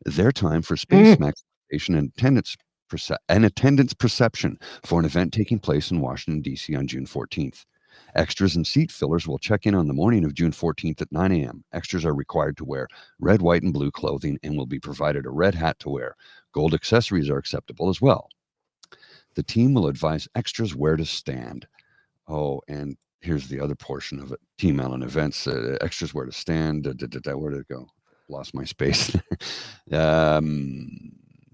their time for space maximization and attendance perception for an event taking place in Washington, D.C. on June 14th. Extras and seat fillers will check in on the morning of June 14th at 9 a.m. Extras are required to wear red, white, and blue clothing and will be provided a red hat to wear. Gold accessories are acceptable as well. The team will advise extras where to stand. Oh, and here's the other portion of it. Team Allen Events, extras where to stand. Where did it go? Lost my space.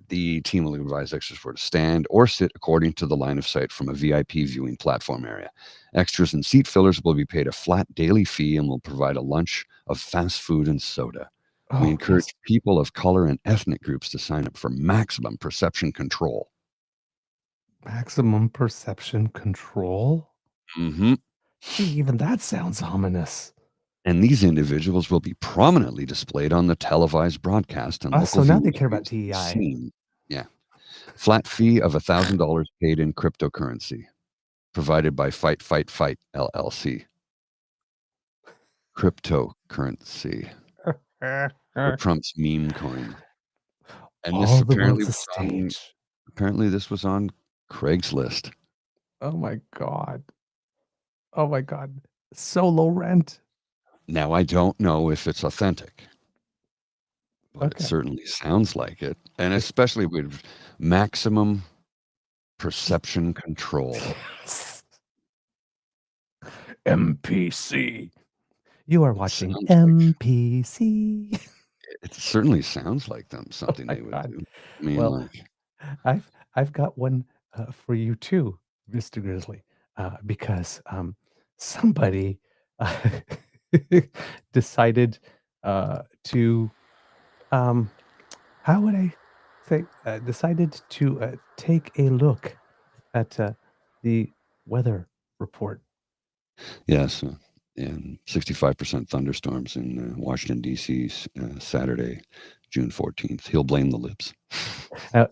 The team will advise extras where to stand or sit according to the line of sight from a VIP viewing platform area. Extras and seat fillers will be paid a flat daily fee and will provide a lunch of fast food and soda. We encourage people of color and ethnic groups to sign up for maximum perception control. Maximum perception control? Mm-hmm. Gee, even that sounds ominous. And these individuals will be prominently displayed on the televised broadcast and local So now they viewers care about will be DEI. seen. Yeah. Flat fee of $1,000 paid in cryptocurrency, provided by Fight LLC. Cryptocurrency. For Trump's meme coin. And this All the apparently world's a was on, stage. this was on Craigslist. Oh my God. Oh my God. So low rent. Now, I don't know if it's authentic, but it Okay. certainly sounds like it. And especially with maximum perception control. MPC. You are watching Sounds MPC. It certainly sounds like something my they would God. do. I mean, Well, like, I've got one for you too, Mr. Grizzly, because somebody decided to how would I say decided to take a look at the weather report. yes, and 65% thunderstorms in Washington, D.C. Saturday, June 14th. He'll blame the libs.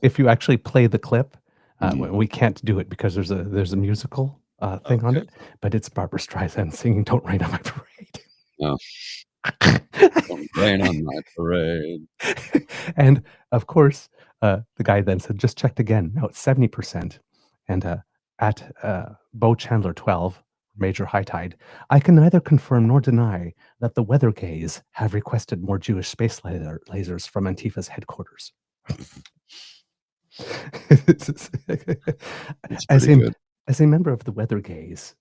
If you actually play the clip, Mhm. we can't do it because there's a musical thing on it, but it's Barbara Streisand singing "Don't Rain on My Parade." Oh, don't rain on my parade. And of course, the guy then said, "Just checked again. Now it's 70%." And at Bo Chandler 12, major high tide, I can neither confirm nor deny that the weather gays have requested more Jewish space lasers from Antifa's headquarters. It's as pretty a good. as a member of the weather gays,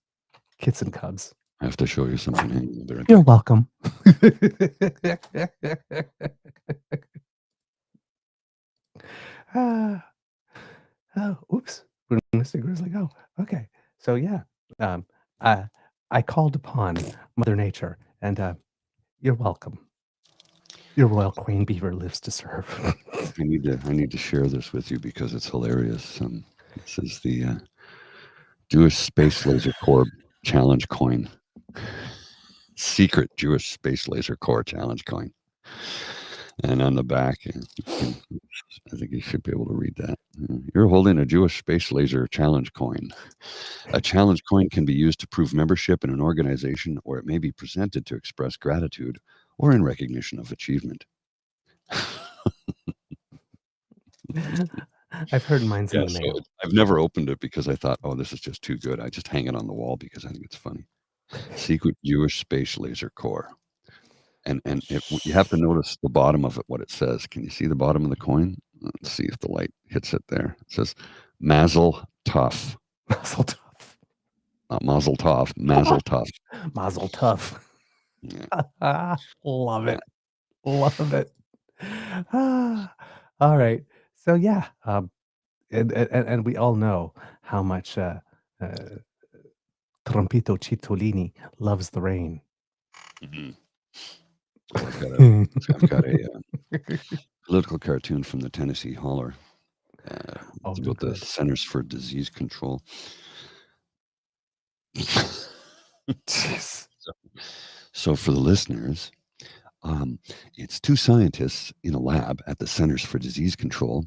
kits and cubs, I have to show you something. Hang on, I'll be right you're back. welcome. Ah, oh, oops. Where did Mr. Grizzly go? Okay. So yeah, um, I called upon Mother Nature, and you're welcome. Your royal queen beaver lives to serve. I need to share this with you because it's hilarious. This is the Jewish Space Laser Corps challenge coin. secret Jewish space laser core challenge coin. And on the back, I think you should be able to read that. You're holding a Jewish space laser challenge coin. A challenge coin can be used to prove membership in an organization, or it may be presented to express gratitude or in recognition of achievement. I've heard mine's in Yeah, the so mail. I've never opened it because I thought, oh, this is just too good. I just hang it on the wall because I think it's funny. Secret Jewish space laser core. And you have to notice the bottom of it, what it says. Can you see the bottom of the coin? Let's see if the light hits it there. It says Mazel Tov. Mazel tov. Not Mazel Tov, Mazel Tov. Mazel tov. Yeah. Love it. Love it. All right. So yeah, and we all know how much Trompito Citolini loves the rain. Mm-hmm. I've got a political cartoon from the Tennessee Holler. It's about the Centers for Disease Control. So for the listeners, it's two scientists in a lab at the Centers for Disease Control,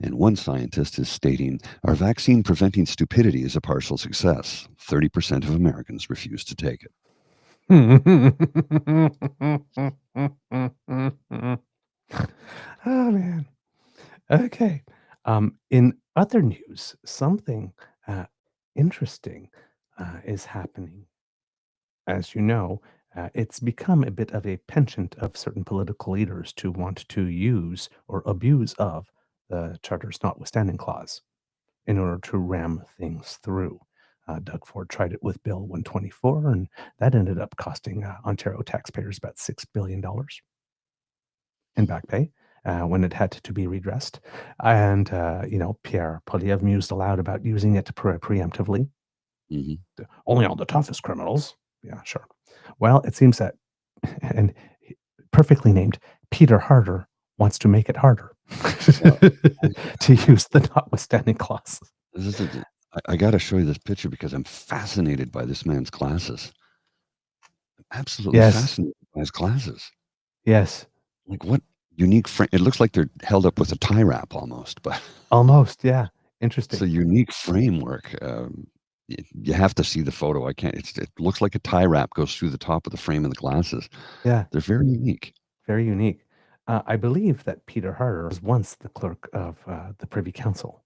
and one scientist is stating, our vaccine preventing stupidity is a partial success. 30% of Americans refuse to take it. Oh, man. Okay. In other news, something interesting is happening. As you know, it's become a bit of a penchant of certain political leaders to want to use or abuse of the Charter's Notwithstanding clause in order to ram things through. Doug Ford tried it with Bill 124, and that ended up costing Ontario taxpayers about $6 billion in back pay when it had to be redressed. And, Pierre Poilievre mused aloud about using it preemptively. Mm-hmm. Only on the toughest criminals. Yeah, sure. Well, it seems that, and perfectly named, Peter Harder wants to make it harder to use the Notwithstanding clause. I got to show you this picture because I'm fascinated by this man's classes. Absolutely fascinated by his classes. Yes. Like what unique frame? It looks like they're held up with a tie wrap almost, but almost, yeah. Interesting. It's a unique framework. You have to see the photo. I can't. It looks like a tie wrap goes through the top of the frame of the glasses. Yeah, they're very unique. Very unique. I believe that Peter Harder was once the clerk of the Privy Council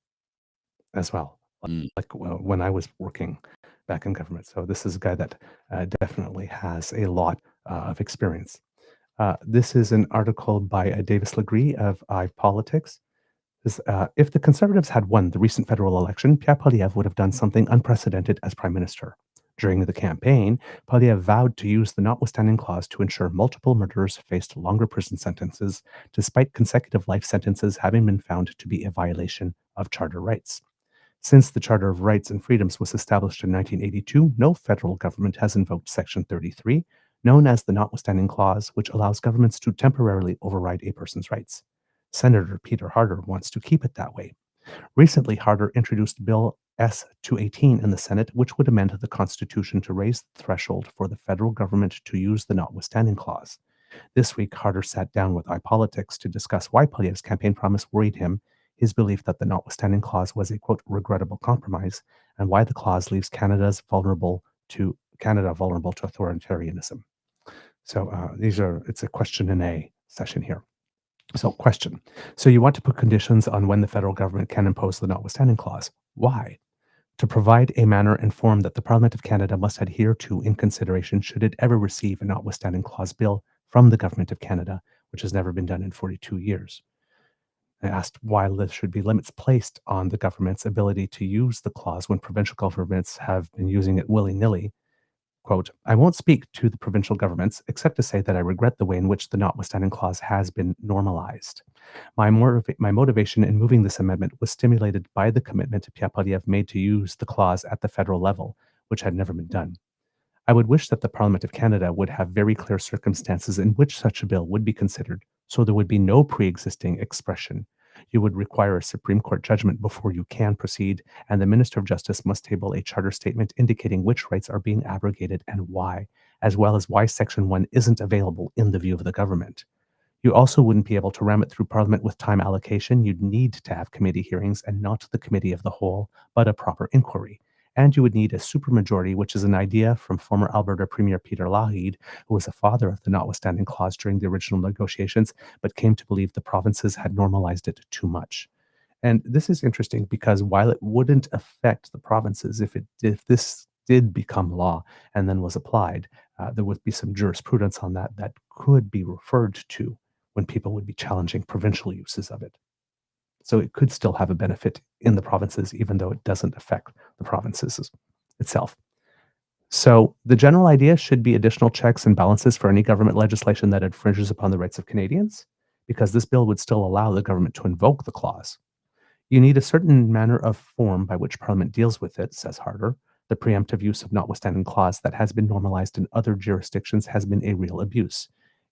as well, when I was working back in government. So this is a guy that definitely has a lot of experience. This is an article by Davis Legree of iPolitics. If the Conservatives had won the recent federal election, Pierre Poilievre would have done something unprecedented as Prime Minister. During the campaign, Poilievre vowed to use the Notwithstanding clause to ensure multiple murderers faced longer prison sentences, despite consecutive life sentences having been found to be a violation of charter rights. Since the Charter of Rights and Freedoms was established in 1982, no federal government has invoked Section 33, known as the Notwithstanding Clause, which allows governments to temporarily override a person's rights. Senator Peter Harder wants to keep it that way. Recently, Harder introduced Bill S-218 in the Senate, which would amend the Constitution to raise the threshold for the federal government to use the Notwithstanding Clause. This week, Harder sat down with iPolitics to discuss why Poilievre's campaign promise worried him, his belief that the Notwithstanding Clause was a, quote, regrettable compromise, and why the clause leaves Canada vulnerable to authoritarianism. So it's a question and a session here. So question. So you want to put conditions on when the federal government can impose the Notwithstanding Clause. Why? To provide a manner and form that the Parliament of Canada must adhere to in consideration should it ever receive a Notwithstanding Clause bill from the Government of Canada, which has never been done in 42 years. I asked why there should be limits placed on the government's ability to use the clause when provincial governments have been using it willy-nilly. Quote, I won't speak to the provincial governments except to say that I regret the way in which the Notwithstanding Clause has been normalized. My motivation in moving this amendment was stimulated by the commitment Pierre Poilievre made to use the clause at the federal level, which had never been done. I would wish that the Parliament of Canada would have very clear circumstances in which such a bill would be considered, so there would be no pre-existing expression You would require a Supreme Court judgment before you can proceed, and the Minister of Justice must table a charter statement indicating which rights are being abrogated and why, as well as why Section 1 isn't available in the view of the government. You also wouldn't be able to ram it through Parliament with time allocation. You'd need to have committee hearings and not the committee of the whole, but a proper inquiry. And you would need a supermajority, which is an idea from former Alberta Premier Peter Lougheed, who was a father of the notwithstanding clause during the original negotiations, but came to believe the provinces had normalized it too much. And this is interesting because while it wouldn't affect the provinces if this did become law and then was applied, there would be some jurisprudence on that could be referred to when people would be challenging provincial uses of it. So it could still have a benefit in the provinces, even though it doesn't affect the provinces itself. So the general idea should be additional checks and balances for any government legislation that infringes upon the rights of Canadians, because this bill would still allow the government to invoke the clause. You need a certain manner of form by which Parliament deals with it, says Harder. The preemptive use of notwithstanding clause that has been normalized in other jurisdictions has been a real abuse.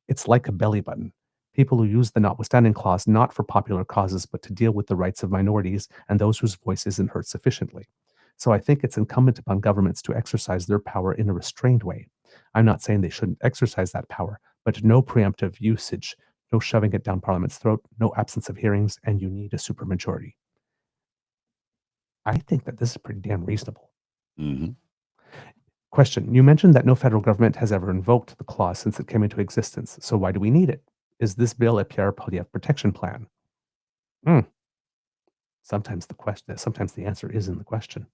It's like a belly button. People who use the notwithstanding clause not for popular causes, but to deal with the rights of minorities and those whose voice isn't heard sufficiently. So I think it's incumbent upon governments to exercise their power in a restrained way. I'm not saying they shouldn't exercise that power, but no preemptive usage, no shoving it down Parliament's throat, no absence of hearings, and you need a supermajority. I think that this is pretty damn reasonable. Mm-hmm. Question. You mentioned that no federal government has ever invoked the clause since it came into existence. So why do we need it? Is this bill a Pierre Poilievre protection plan? Sometimes the answer is in the question.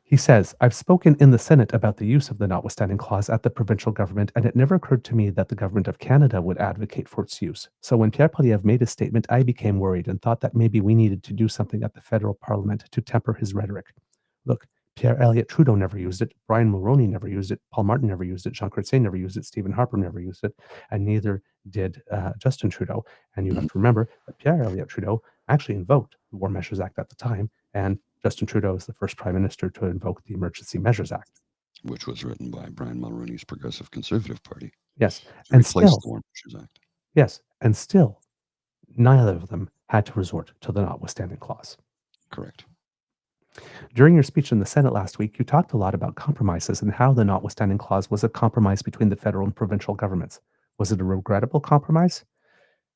He says, I've spoken in the Senate about the use of the notwithstanding clause at the provincial government, and it never occurred to me that the government of Canada would advocate for its use. So when Pierre Poilievre made his statement, I became worried and thought that maybe we needed to do something at the federal parliament to temper his rhetoric. Look, Pierre Elliott Trudeau never used it, Brian Mulroney never used it, Paul Martin never used it, Jean Chrétien never used it, Stephen Harper never used it, and neither did Justin Trudeau. And you have to remember that Pierre Elliott Trudeau actually invoked the War Measures Act at the time, and Justin Trudeau is the first prime minister to invoke the Emergency Measures Act, which was written by Brian Mulroney's Progressive Conservative Party. Yes, to and replace still, the War Measures Act. Yes, and still, neither of them had to resort to the notwithstanding clause. Correct. During your speech in the Senate last week, you talked a lot about compromises and how the notwithstanding clause was a compromise between the federal and provincial governments. Was it a regrettable compromise?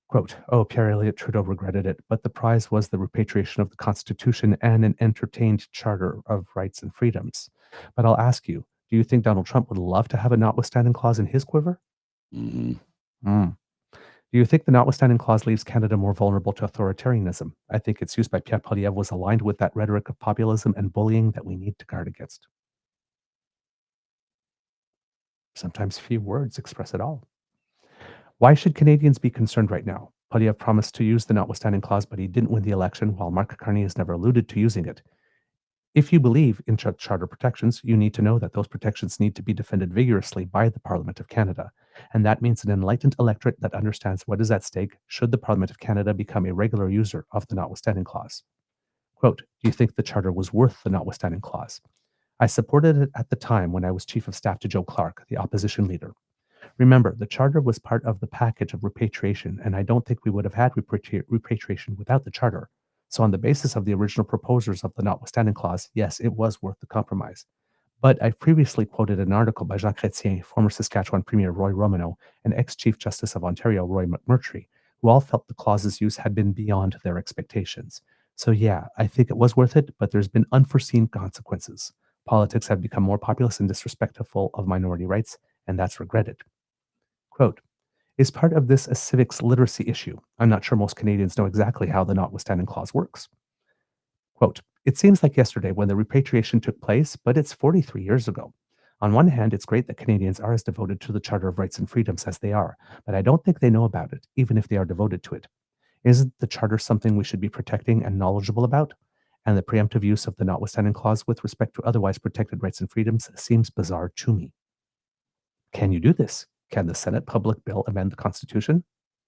Quote, oh, Pierre Elliott Trudeau regretted it, but the prize was the repatriation of the Constitution and an entertained charter of rights and freedoms. But I'll ask you, do you think Donald Trump would love to have a notwithstanding clause in his quiver? Mm-hmm. Do you think the notwithstanding clause leaves Canada more vulnerable to authoritarianism? I think its use by Pierre Poilievre was aligned with that rhetoric of populism and bullying that we need to guard against. Sometimes few words express it all. Why should Canadians be concerned right now? Poilievre promised to use the notwithstanding clause, but he didn't win the election, while Mark Carney has never alluded to using it. If you believe in charter protections, you need to know that those protections need to be defended vigorously by the Parliament of Canada. And that means an enlightened electorate that understands what is at stake should the Parliament of Canada become a regular user of the notwithstanding clause. Quote, do you think the charter was worth the notwithstanding clause? I supported it at the time when I was Chief of Staff to Joe Clark, the opposition leader. Remember, the charter was part of the package of repatriation, and I don't think we would have had repatriation without the charter. So on the basis of the original proposers of the notwithstanding clause, yes, it was worth the compromise. But I've previously quoted an article by Jean Chrétien, former Saskatchewan Premier Roy Romanow, and ex-Chief Justice of Ontario Roy McMurtry, who all felt the clause's use had been beyond their expectations. So yeah, I think it was worth it, but there's been unforeseen consequences. Politics have become more populist and disrespectful of minority rights, and that's regretted. Quote, is part of this a civics literacy issue? I'm not sure most Canadians know exactly how the notwithstanding clause works. Quote, it seems like yesterday when the repatriation took place, but it's 43 years ago. On one hand, it's great that Canadians are as devoted to the Charter of Rights and Freedoms as they are, but I don't think they know about it, even if they are devoted to it. Isn't the Charter something we should be protecting and knowledgeable about? And the preemptive use of the notwithstanding clause with respect to otherwise protected rights and freedoms seems bizarre to me. Can you do this? Can the Senate public bill amend the Constitution?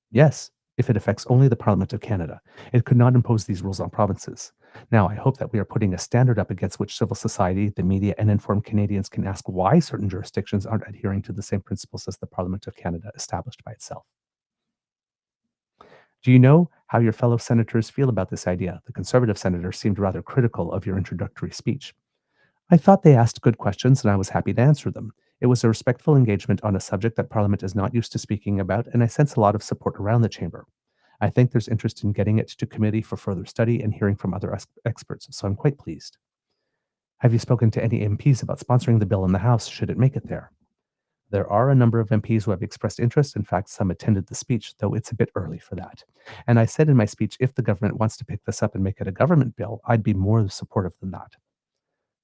Yes, if it affects only the Parliament of Canada. It could not impose these rules on provinces. Now, I hope that we are putting a standard up against which civil society, the media, and informed Canadians can ask why certain jurisdictions aren't adhering to the same principles as the Parliament of Canada established by itself. Do you know how your fellow senators feel about this idea. The Conservative senator seemed rather critical of your introductory speech. I thought they asked good questions and I was happy to answer them. It was a respectful engagement on a subject that Parliament is not used to speaking about, and I sense a lot of support around the chamber. I think there's interest in getting it to committee for further study and hearing from other experts, so I'm quite pleased. Have you spoken to any MPs about sponsoring the bill in the House should it make it there? There are a number of MPs who have expressed interest. In fact, some attended the speech, though it's a bit early for that. And I said in my speech, if the government wants to pick this up and make it a government bill, I'd be more supportive than that.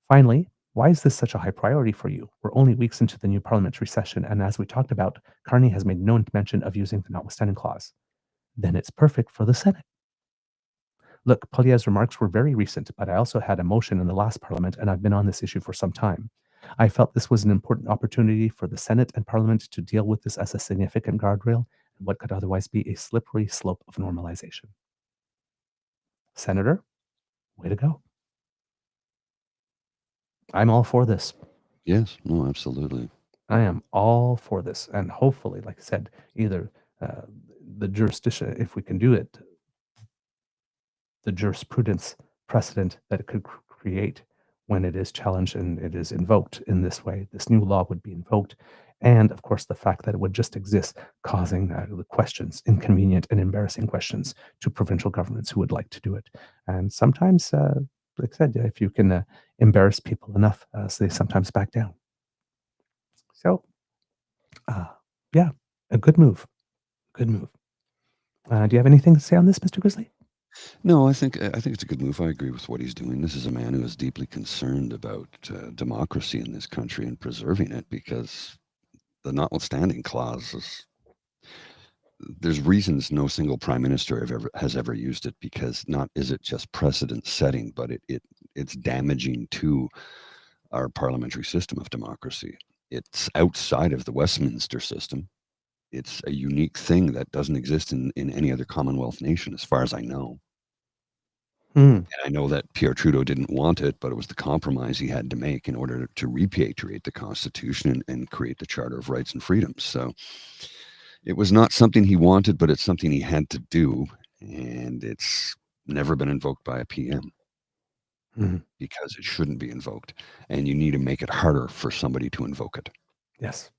Finally, why is this such a high priority for you? We're only weeks into the new parliamentary session, and as we talked about, Carney has made no mention of using the notwithstanding clause. Then it's perfect for the Senate. Look, Poilievre's remarks were very recent, but I also had a motion in the last parliament, and I've been on this issue for some time. I felt this was an important opportunity for the Senate and Parliament to deal with this as a significant guardrail and what could otherwise be a slippery slope of normalization. Senator, way to go. I'm all for this. Yes, no, absolutely. I am all for this. And hopefully, like I said, either the jurisdiction, if we can do it, the jurisprudence precedent that it could create when it is challenged and it is invoked in this way. This new law would be invoked. And of course, the fact that it would just exist, causing the questions, inconvenient and embarrassing questions to provincial governments who would like to do it. And sometimes, like I said, if you can embarrass people enough, so they sometimes back down. So, yeah, a good move. Good move. Do you have anything to say on this, Mr. Grizzly? No, I think it's a good move. I agree with what he's doing. This is a man who is deeply concerned about democracy in this country and preserving it, because the notwithstanding clause is, there's reasons no single prime minister has ever used it, because not is it just precedent setting, but it's damaging to our parliamentary system of democracy. It's outside of the Westminster system. It's a unique thing that doesn't exist in any other Commonwealth nation, as far as I know. And I know that Pierre Trudeau didn't want it, but it was the compromise he had to make in order to repatriate the Constitution and create the Charter of Rights and Freedoms. So it was not something he wanted, but it's something he had to do. And it's never been invoked by a PM because it shouldn't be invoked. And you need to make it harder for somebody to invoke it. Yes,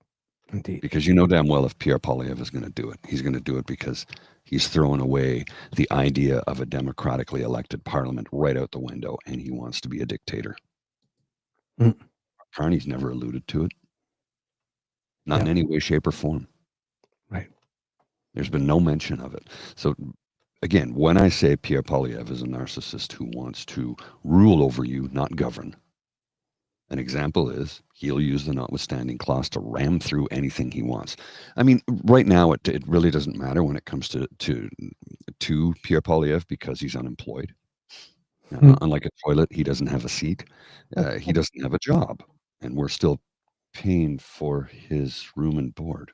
indeed. Because you know damn well if Pierre Poilievre is going to do it, he's going to do it because he's throwing away the idea of a democratically elected parliament right out the window, and he wants to be a dictator. Carney's never alluded to it. Not in any way, shape, or form. Right. There's been no mention of it. So, again, when I say Pierre Poilievre is a narcissist who wants to rule over you, not govern, an example is he'll use the notwithstanding clause to ram through anything he wants. I mean, right now it really doesn't matter when it comes to Pierre Poilievre, because he's unemployed. Unlike a toilet, he doesn't have a seat. He doesn't have a job, and we're still paying for his room and board.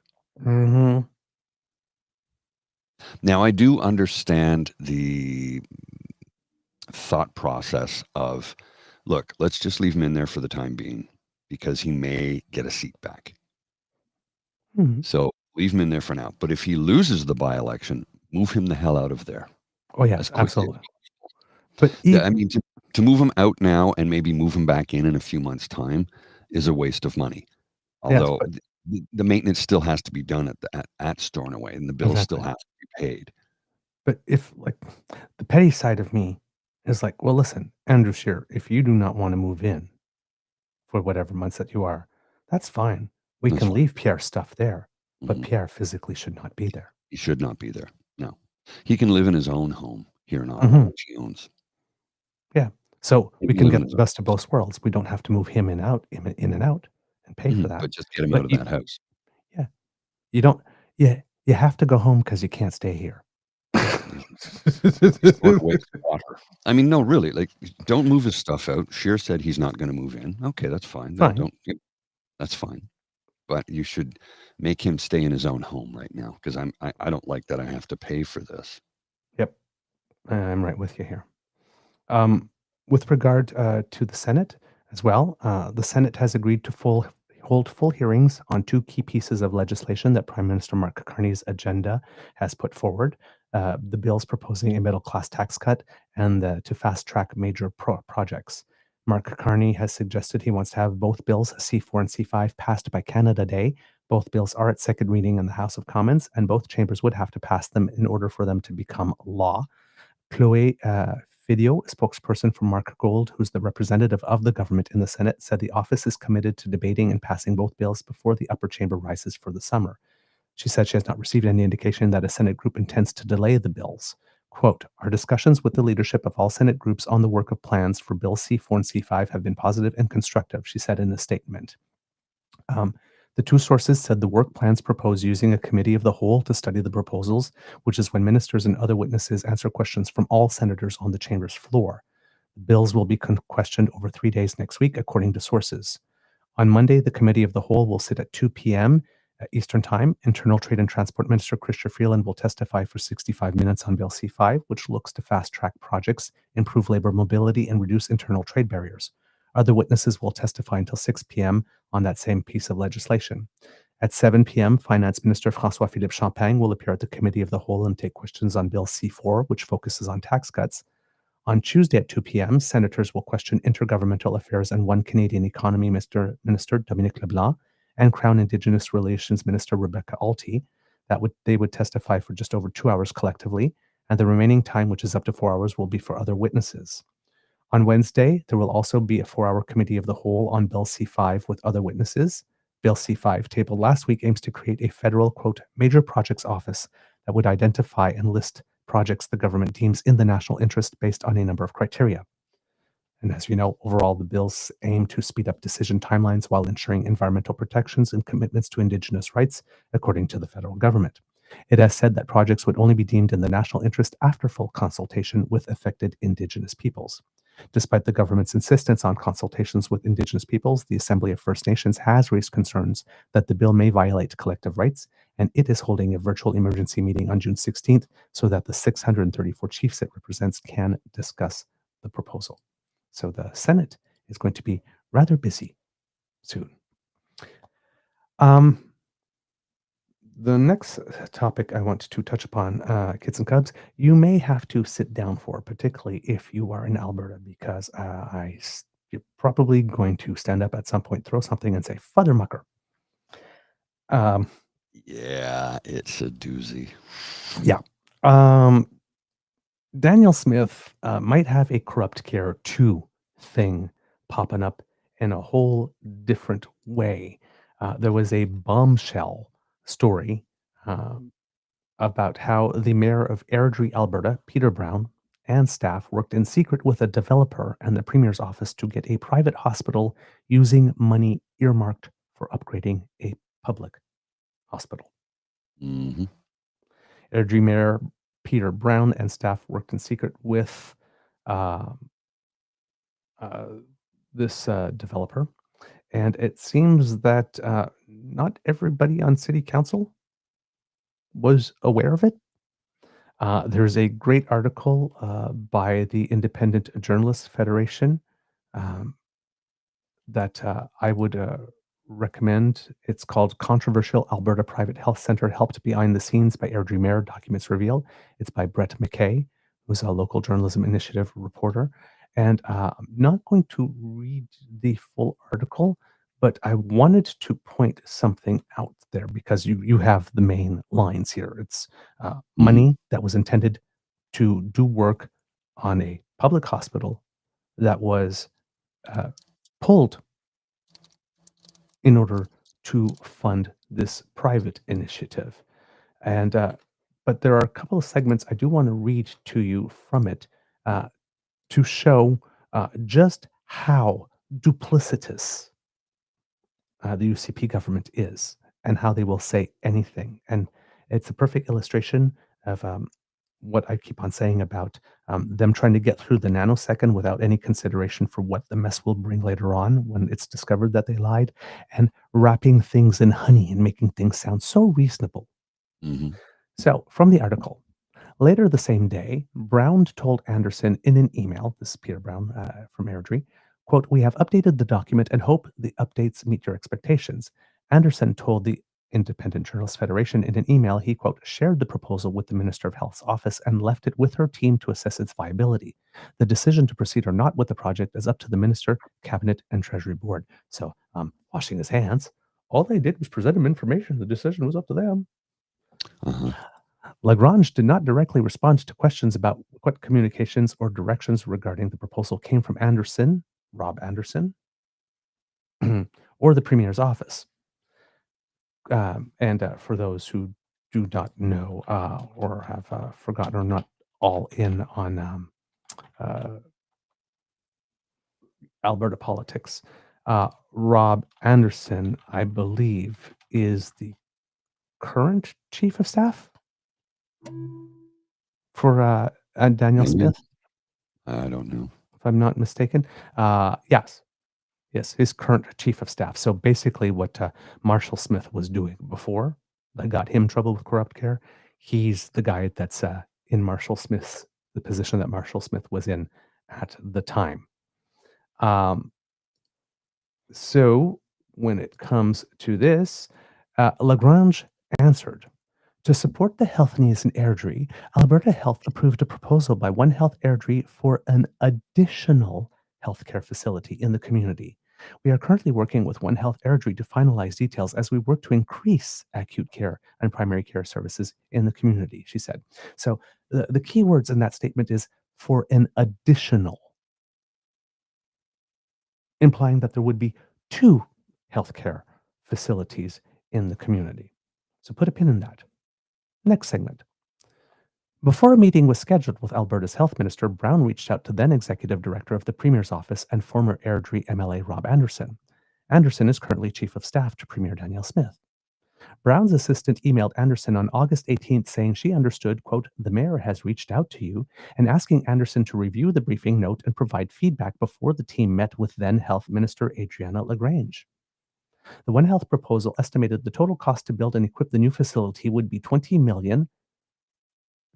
Now, I do understand the thought process of, look, let's just leave him in there for the time being because he may get a seat back. So leave him in there for now. But if he loses the by-election, move him the hell out of there. Oh, yes, absolutely. But I mean, to move him out now and maybe move him back in a few months' time is a waste of money. Although the maintenance still has to be done at Stornoway, and the bills still have to be paid. But if, like, the petty side of me is like, well, listen, Andrew Scheer, if you do not want to move in for whatever months that you are, that's fine. We can leave Pierre's stuff there, but Pierre physically should not be there. He should not be there. No. He can live in his own home here in Ottawa, which he owns. Yeah. So we can get the best of both worlds. We don't have to move him in and out and pay for that. But just get him out of that house. Yeah. You don't, you have to go home because you can't stay here. I mean, no, really, like, don't move his stuff out. Scheer said he's not going to move in. Okay, that's fine. That's fine. But you should make him stay in his own home right now, because I don't like that I have to pay for this. Yep. I'm right with you here. With regard to the Senate as well, the Senate has agreed to hold full hearings on two key pieces of legislation that Prime Minister Mark Carney's agenda has put forward. the bill's proposing a middle-class tax cut and to fast-track major projects. Mark Carney has suggested he wants to have both bills, C4 and C5, passed by Canada Day. Both bills are at second reading in the House of Commons, and both chambers would have to pass them in order for them to become law. Chloe Fidio, a spokesperson for Mark Gold, who's the representative of the government in the Senate, said the office is committed to debating and passing both bills before the upper chamber rises for the summer. She said she has not received any indication that a Senate group intends to delay the bills. Quote, our discussions with the leadership of all Senate groups on the work of plans for Bill C4 and C5 have been positive and constructive, she said in a statement. The two sources said the work plans propose using a committee of the whole to study the proposals, which is when ministers and other witnesses answer questions from all senators on the chamber's floor. The bills will be questioned over 3 days next week, according to sources. On Monday, the committee of the whole will sit at 2 p.m. Eastern Time. Internal Trade and Transport Minister Chrystia Freeland will testify for 65 minutes on Bill C5, which looks to fast-track projects, improve labor mobility, and reduce internal trade barriers. Other witnesses will testify until 6 p.m. on that same piece of legislation. At 7 p.m., Finance Minister François-Philippe Champagne will appear at the Committee of the Whole and take questions on Bill C4, which focuses on tax cuts. On Tuesday at 2 p.m., senators will question Intergovernmental Affairs and One Canadian Economy Minister Dominique LeBlanc and Crown Indigenous Relations Minister Rebecca Alty. They would testify for just over 2 hours collectively, and the remaining time, which is up to 4 hours, will be for other witnesses. On Wednesday, there will also be a 4-hour committee of the whole on Bill C5 with other witnesses. Bill C5, tabled last week, aims to create a federal, quote, major projects office that would identify and list projects the government deems in the national interest based on a number of criteria. And as you know, overall, the bills aim to speed up decision timelines while ensuring environmental protections and commitments to Indigenous rights, according to the federal government. It has said that projects would only be deemed in the national interest after full consultation with affected Indigenous peoples. Despite the government's insistence on consultations with Indigenous peoples, the Assembly of First Nations has raised concerns that the bill may violate collective rights, and it is holding a virtual emergency meeting on June 16th so that the 634 chiefs it represents can discuss the proposal. So the Senate is going to be rather busy soon. The next topic I want to touch upon, kids and cubs, you may have to sit down for, particularly if you are in Alberta, because you're probably going to stand up at some point, throw something, and say "Father Mucker." Yeah, it's a doozy. Yeah. Danielle Smith might have a Corrupt Care 2 thing popping up in a whole different way. There was a bombshell story about how the mayor of Airdrie, Alberta, Peter Brown, and staff worked in secret with a developer and the premier's office to get a private hospital using money earmarked for upgrading a public hospital. Mm-hmm. Airdrie Mayor Peter Brown and staff worked in secret with this developer, and it seems that not everybody on city council was aware of it. There's a great article by the Independent Journalists Federation that I would recommend. It's called Controversial Alberta Private Health Center Helped Behind the Scenes by Airdrie Mayor, Documents Reveal. It's by Brett McKay, who's a local journalism initiative reporter. And I'm not going to read the full article, but I wanted to point something out there because you have the main lines here. It's money that was intended to do work on a public hospital that was pulled in order to fund this private initiative. And but there are a couple of segments I do want to read to you from it to show just how duplicitous the UCP government is and how they will say anything. And it's a perfect illustration of what I keep on saying about them trying to get through the nanosecond without any consideration for what the mess will bring later on when it's discovered that they lied, and wrapping things in honey and making things sound so reasonable. Mm-hmm. So, from the article, later the same day, Brown told Anderson in an email, this is Peter Brown from Airdrie, quote, "We have updated the document and hope the updates meet your expectations." Anderson told the Independent Journalists Federation. In an email, he, quote, shared the proposal with the Minister of Health's office and left it with her team to assess its viability. The decision to proceed or not with the project is up to the Minister, Cabinet, and Treasury Board. So, washing his hands. All they did was present him information. The decision was up to them. Uh-huh. Lagrange did not directly respond to questions about what communications or directions regarding the proposal came from Rob Anderson, or the Premier's office. For those who do not know or have forgotten or not all in on Alberta politics, Rob Anderson, I believe, is the current chief of staff for Danielle Maybe. Smith, I don't know. if I'm not mistaken. Yes, his current chief of staff. So basically what Marshall Smith was doing before that got him trouble with corrupt care, he's the guy that's in the position that Marshall Smith was in at the time. So when it comes to this, Lagrange answered, to support the health needs in Airdrie, Alberta Health approved a proposal by One Health Airdrie for an additional healthcare facility in the community. We are currently working with One Health Airdrie to finalize details as we work to increase acute care and primary care services in the community, she said. So the key words in that statement is for an additional, implying that there would be 2 healthcare facilities in the community. So put a pin in that. Next segment. Before a meeting was scheduled with Alberta's health minister, Brown reached out to then executive director of the Premier's office and former Airdrie MLA Rob Anderson. Anderson is currently chief of staff to Premier Danielle Smith. Brown's assistant emailed Anderson on August 18th saying she understood, quote, the mayor has reached out to you and asking Anderson to review the briefing note and provide feedback before the team met with then Health Minister Adriana Lagrange. The One Health proposal estimated the total cost to build and equip the new facility would be $20 million,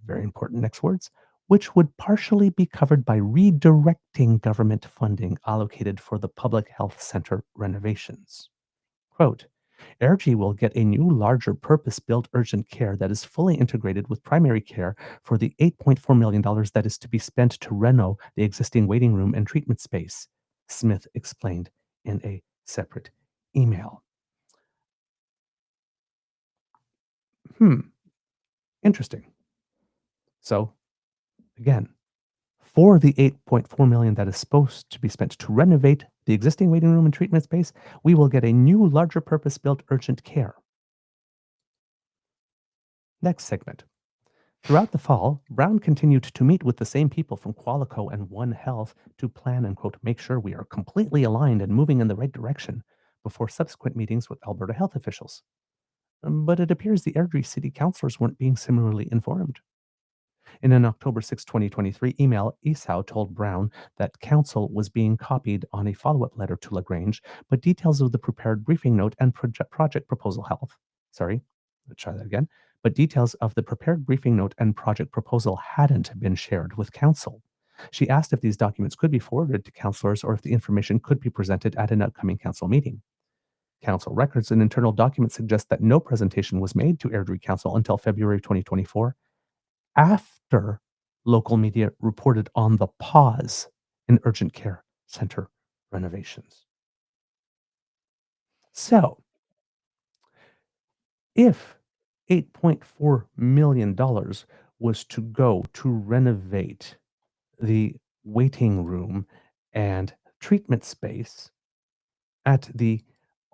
very important next words, which would partially be covered by redirecting government funding allocated for the public health center renovations. Quote, Airdrie will get a new, larger, purpose-built urgent care that is fully integrated with primary care for the $8.4 million that is to be spent to reno the existing waiting room and treatment space, Smith explained in a separate email. Interesting. So, again, for the $8.4 million that is supposed to be spent to renovate the existing waiting room and treatment space, we will get a new, larger purpose-built urgent care. Next segment. Throughout the fall, Brown continued to meet with the same people from Qualico and One Health to plan and, quote, make sure we are completely aligned and moving in the right direction before subsequent meetings with Alberta health officials. But it appears the Airdrie City councillors weren't being similarly informed. In an October 6, 2023 email, Esau told Brown that council was being copied on a follow-up letter to Lagrange, but details of the prepared briefing note and project proposal but details of the prepared briefing note and project proposal hadn't been shared with council. She asked if these documents could be forwarded to councillors or if the information could be presented at an upcoming council meeting. Council records and internal documents suggest that no presentation was made to Airdrie Council until February 2024, after local media reported on the pause in urgent care center renovations. So, if $8.4 million was to go to renovate the waiting room and treatment space at the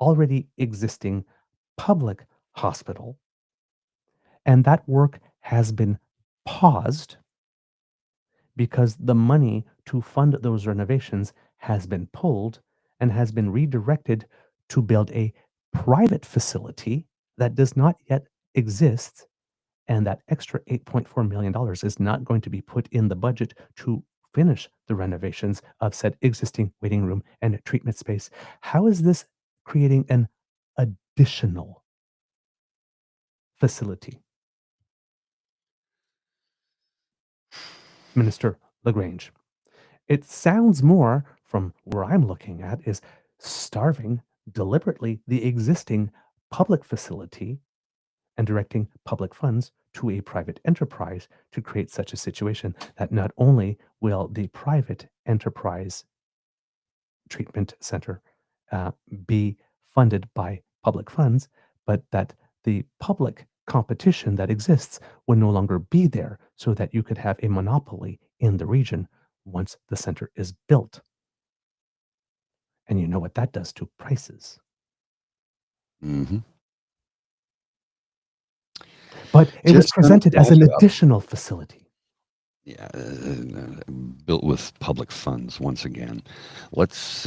already existing public hospital, and that work has been paused because the money to fund those renovations has been pulled and has been redirected to build a private facility that does not yet exist. And that extra $8.4 million is not going to be put in the budget to finish the renovations of said existing waiting room and treatment space. How is this creating an additional facility? Minister Lagrange. It sounds more, from where I'm looking at, is starving deliberately the existing public facility and directing public funds to a private enterprise to create such a situation that not only will the private enterprise treatment center uh, be funded by public funds, but that the public competition that exists would no longer be there so that you could have a monopoly in the region once the center is built. And you know what that does to prices. Hmm. But it was Just gonna presented as an build it up. additional facility. Yeah, built with public funds once again. Let's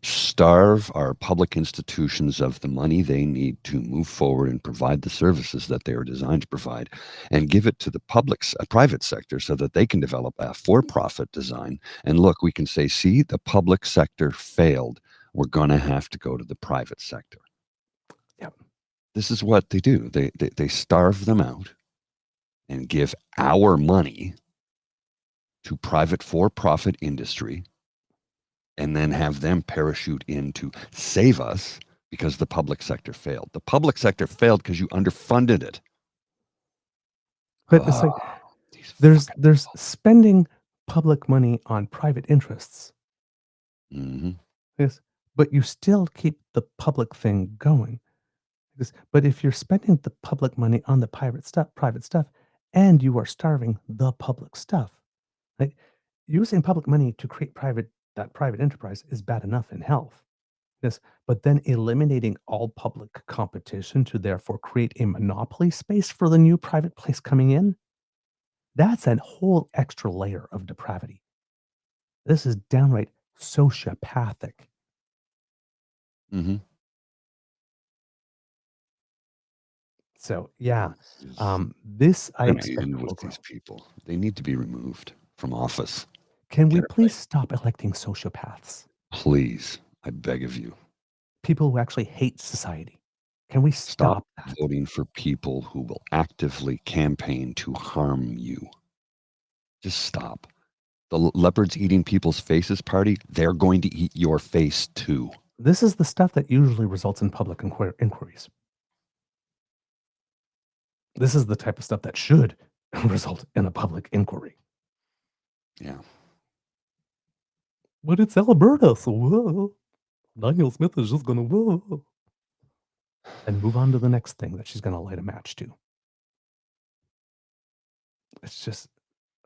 starve our public institutions of the money they need to move forward and provide the services that they are designed to provide, and give it to the private sector so that they can develop a for-profit design. And look, we can say, see, the public sector failed. We're going to have to go to the private sector. Yep. This is what they do. They starve them out and give our money to private for-profit industry, and then have them parachute in to save us because the public sector failed. The public sector failed because you underfunded it. But it's like there's spending public money on private interests. Mm-hmm. Yes, but you still keep the public thing going. But if you're spending the public money on the private stuff, and you are starving the public stuff, like using public money to create that private enterprise is bad enough in health. Yes, but then eliminating all public competition to therefore create a monopoly space for the new private place coming in, that's a whole extra layer of depravity. This is downright sociopathic. Mm-hmm. So yeah, this I Gonna expect end will with grow. these people. They need to be removed from office. Can we Get it please stop electing sociopaths? Please, I beg of you, People who actually hate society. Can we stop stop that? voting for people who will actively campaign to harm you. Just stop. The leopards eating people's faces party, they're going to eat your face too. This is the stuff that usually results in public inquiries. This is the type of stuff that should result in a public inquiry. Yeah. But it's Alberta, so Danielle Smith is just going to and move on to the next thing that she's going to light a match to. It's just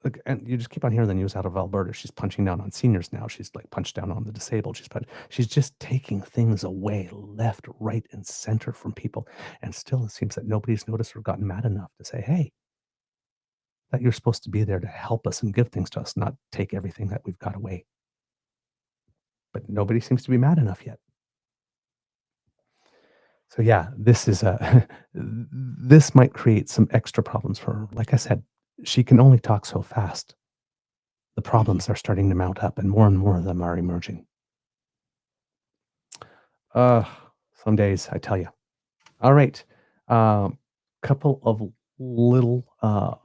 like, and you just keep on hearing the news out of Alberta. She's punching down on seniors now. She's like punched down on the disabled. She's just taking things away left, right, and center from people. And still, it seems that nobody's noticed or gotten mad enough to say, "Hey, that you're supposed to be there to help us and give things to us, not take everything that we've got away." But nobody seems to be mad enough yet. So yeah, this is this might create some extra problems for her. Like I said, she can only talk so fast. The problems are starting to mount up, and more of them are emerging. Some days, I tell you. All right, couple of little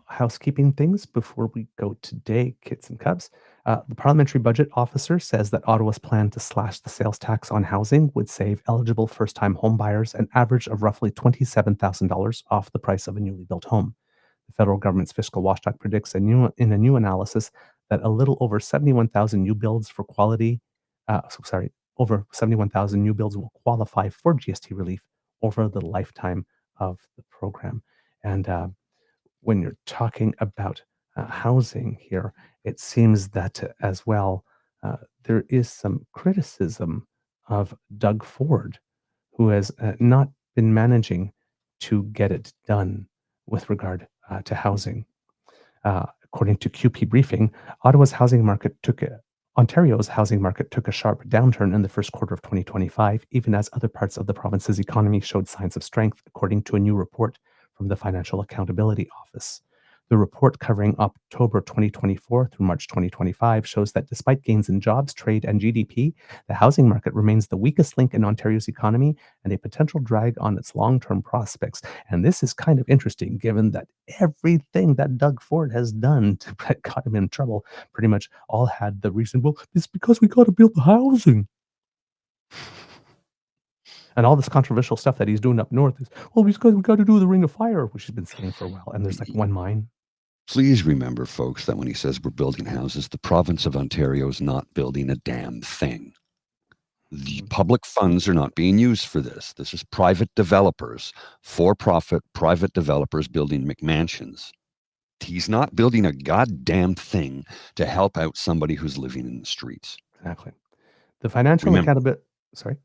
housekeeping things before we go today, kids and cubs. The Parliamentary Budget Officer says that Ottawa's plan to slash the sales tax on housing would save eligible first-time homebuyers an average of roughly $27,000 off the price of a newly built home. The federal government's fiscal watchdog predicts in a new analysis that a little over 71,000 new builds for over 71,000 new builds will qualify for GST relief over the lifetime of the program. And when you're talking about housing here, it seems that as well, there is some criticism of Doug Ford, who has not been managing to get it done with regard to housing. According to QP Briefing, Ontario's housing market took a sharp downturn in the first quarter of 2025, even as other parts of the province's economy showed signs of strength, according to a new report from the Financial Accountability Office. The report covering October 2024 through March 2025 shows that despite gains in jobs, trade, and GDP, the housing market remains the weakest link in Ontario's economy and a potential drag on its long-term prospects. And this is kind of interesting, given that everything that Doug Ford has done to got him in trouble pretty much all had the reason, well, it's because we got to build the housing. And all this controversial stuff that he's doing up north is, well, we got to do the Ring of Fire, which he's been saying for a while. And there's like one mine. Please remember, folks, that when he says we're building houses, the province of Ontario is not building a damn thing. The public funds are not being used for this. This is private developers, for-profit private developers building McMansions. He's not building a goddamn thing to help out somebody who's living in the streets. Exactly. The financial accountability. Sorry,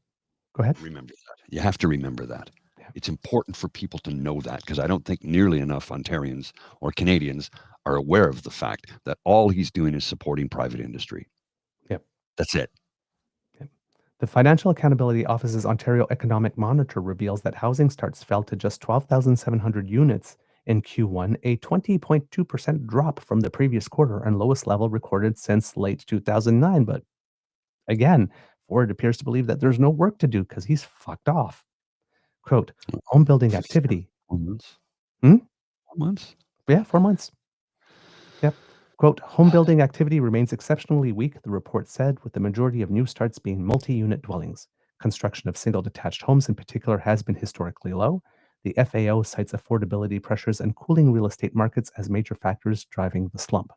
go ahead. Remember that. You have to remember that. Yeah. It's important for people to know that, because I don't think nearly enough Ontarians or Canadians are aware of the fact that all he's doing is supporting private industry. Yep. That's it. Yep. The Financial Accountability Office's Ontario Economic Monitor reveals that housing starts fell to just 12,700 units in Q1, a 20.2% drop from the previous quarter and lowest level recorded since late 2009. But again, Ford appears to believe that there's no work to do because he's fucked off. Quote, home building activity. 4 months? Hmm? 4 months? Yeah, 4 months. Yep. Quote, home building activity remains exceptionally weak, the report said, with the majority of new starts being multi-unit dwellings. Construction of single detached homes in particular has been historically low. The FAO cites affordability pressures and cooling real estate markets as major factors driving the slump.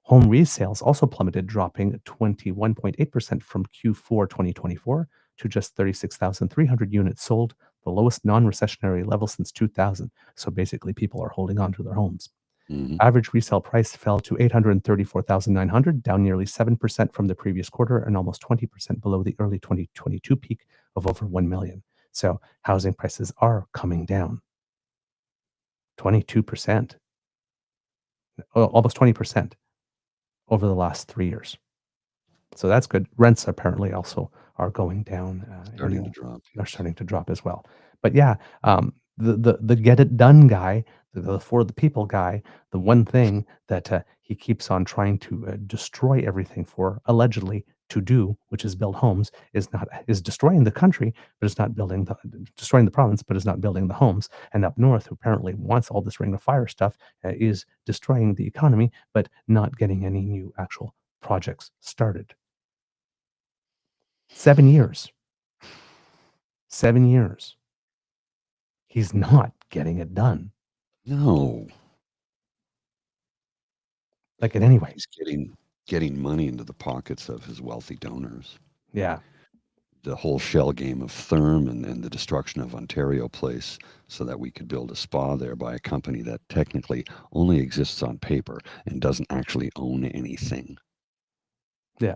Home resales also plummeted, dropping 21.8% from Q4 2024 to just 36,300 units sold, the lowest non-recessionary level since 2000. So basically, people are holding on to their homes. Mhm. Average resale price fell to $834,900, down nearly 7% from the previous quarter and almost 20% below the early 2022 peak of over $1 million. So housing prices are coming down. 22%, almost 20% over the last 3 years. So that's good. Rents apparently also are going down. Starting to drop. They're starting to drop as well. But yeah, the get it done guy, the for the people guy, the one thing that he keeps on trying to destroy everything for, allegedly to do, which is build homes, is destroying the country, but it's not destroying the province, but is not building the homes. And up north, who apparently wants all this Ring of Fire stuff, is destroying the economy, but not getting any new actual projects started. 7 years. 7 years. He's not getting it done. No. Like in any way. He's getting money into the pockets of his wealthy donors. Yeah. The whole shell game of Thurs and the destruction of Ontario Place so that we could build a spa there by a company that technically only exists on paper and doesn't actually own anything. Yeah.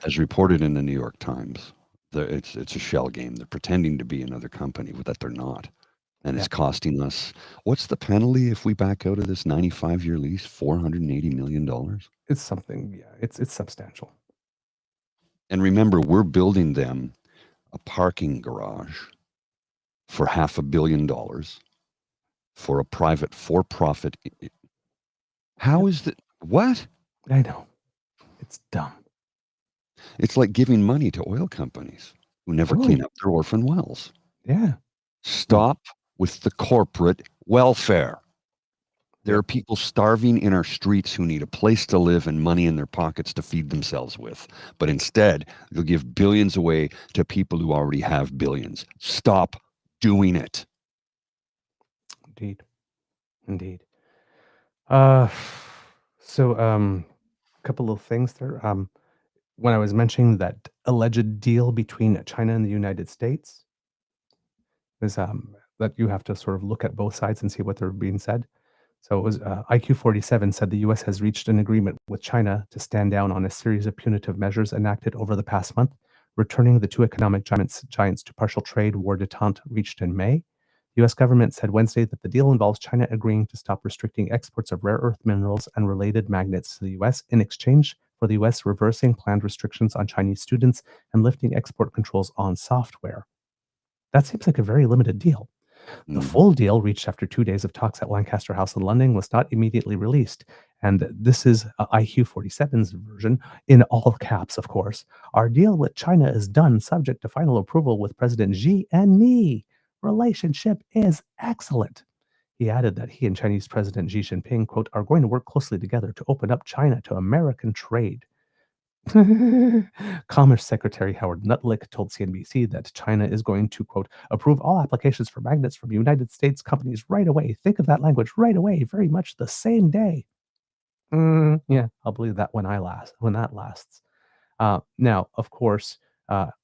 As reported in the New York Times, it's a shell game. They're pretending to be another company that they're not. And it's costing us, what's the penalty if we back out of this 95-year lease? $480 million? It's something, yeah, it's substantial. And remember, we're building them a parking garage for $500 million for a private for-profit. How is that? What? I know. It's dumb. It's like giving money to oil companies who never clean up their orphan wells. Yeah. Stop with the corporate welfare. There are people starving in our streets who need a place to live and money in their pockets to feed themselves with. But instead, you'll give billions away to people who already have billions. Stop doing it. Indeed. A couple of things there. When I was mentioning that alleged deal between China and the United States, is that you have to sort of look at both sides and see what they're being said. So it was IQ47 said the U.S. has reached an agreement with China to stand down on a series of punitive measures enacted over the past month, returning the two economic giants to partial trade war detente reached in May. The U.S. government said Wednesday that the deal involves China agreeing to stop restricting exports of rare earth minerals and related magnets to the U.S. in exchange for the U.S. reversing planned restrictions on Chinese students and lifting export controls on software. That seems like a very limited deal. The full deal, reached after 2 days of talks at Lancaster House in London, was not immediately released. And this is IQ47's version, in all caps, of course. Our deal with China is done, subject to final approval with President Xi and me. Relationship is excellent. He added that he and Chinese President Xi Jinping, quote, are going to work closely together to open up China to American trade. Commerce Secretary Howard Nutlick told CNBC that China is going to, quote, approve all applications for magnets from United States companies right away. Think of that language, right away, very much the same day. Yeah, I'll believe that when that lasts. Now, of course,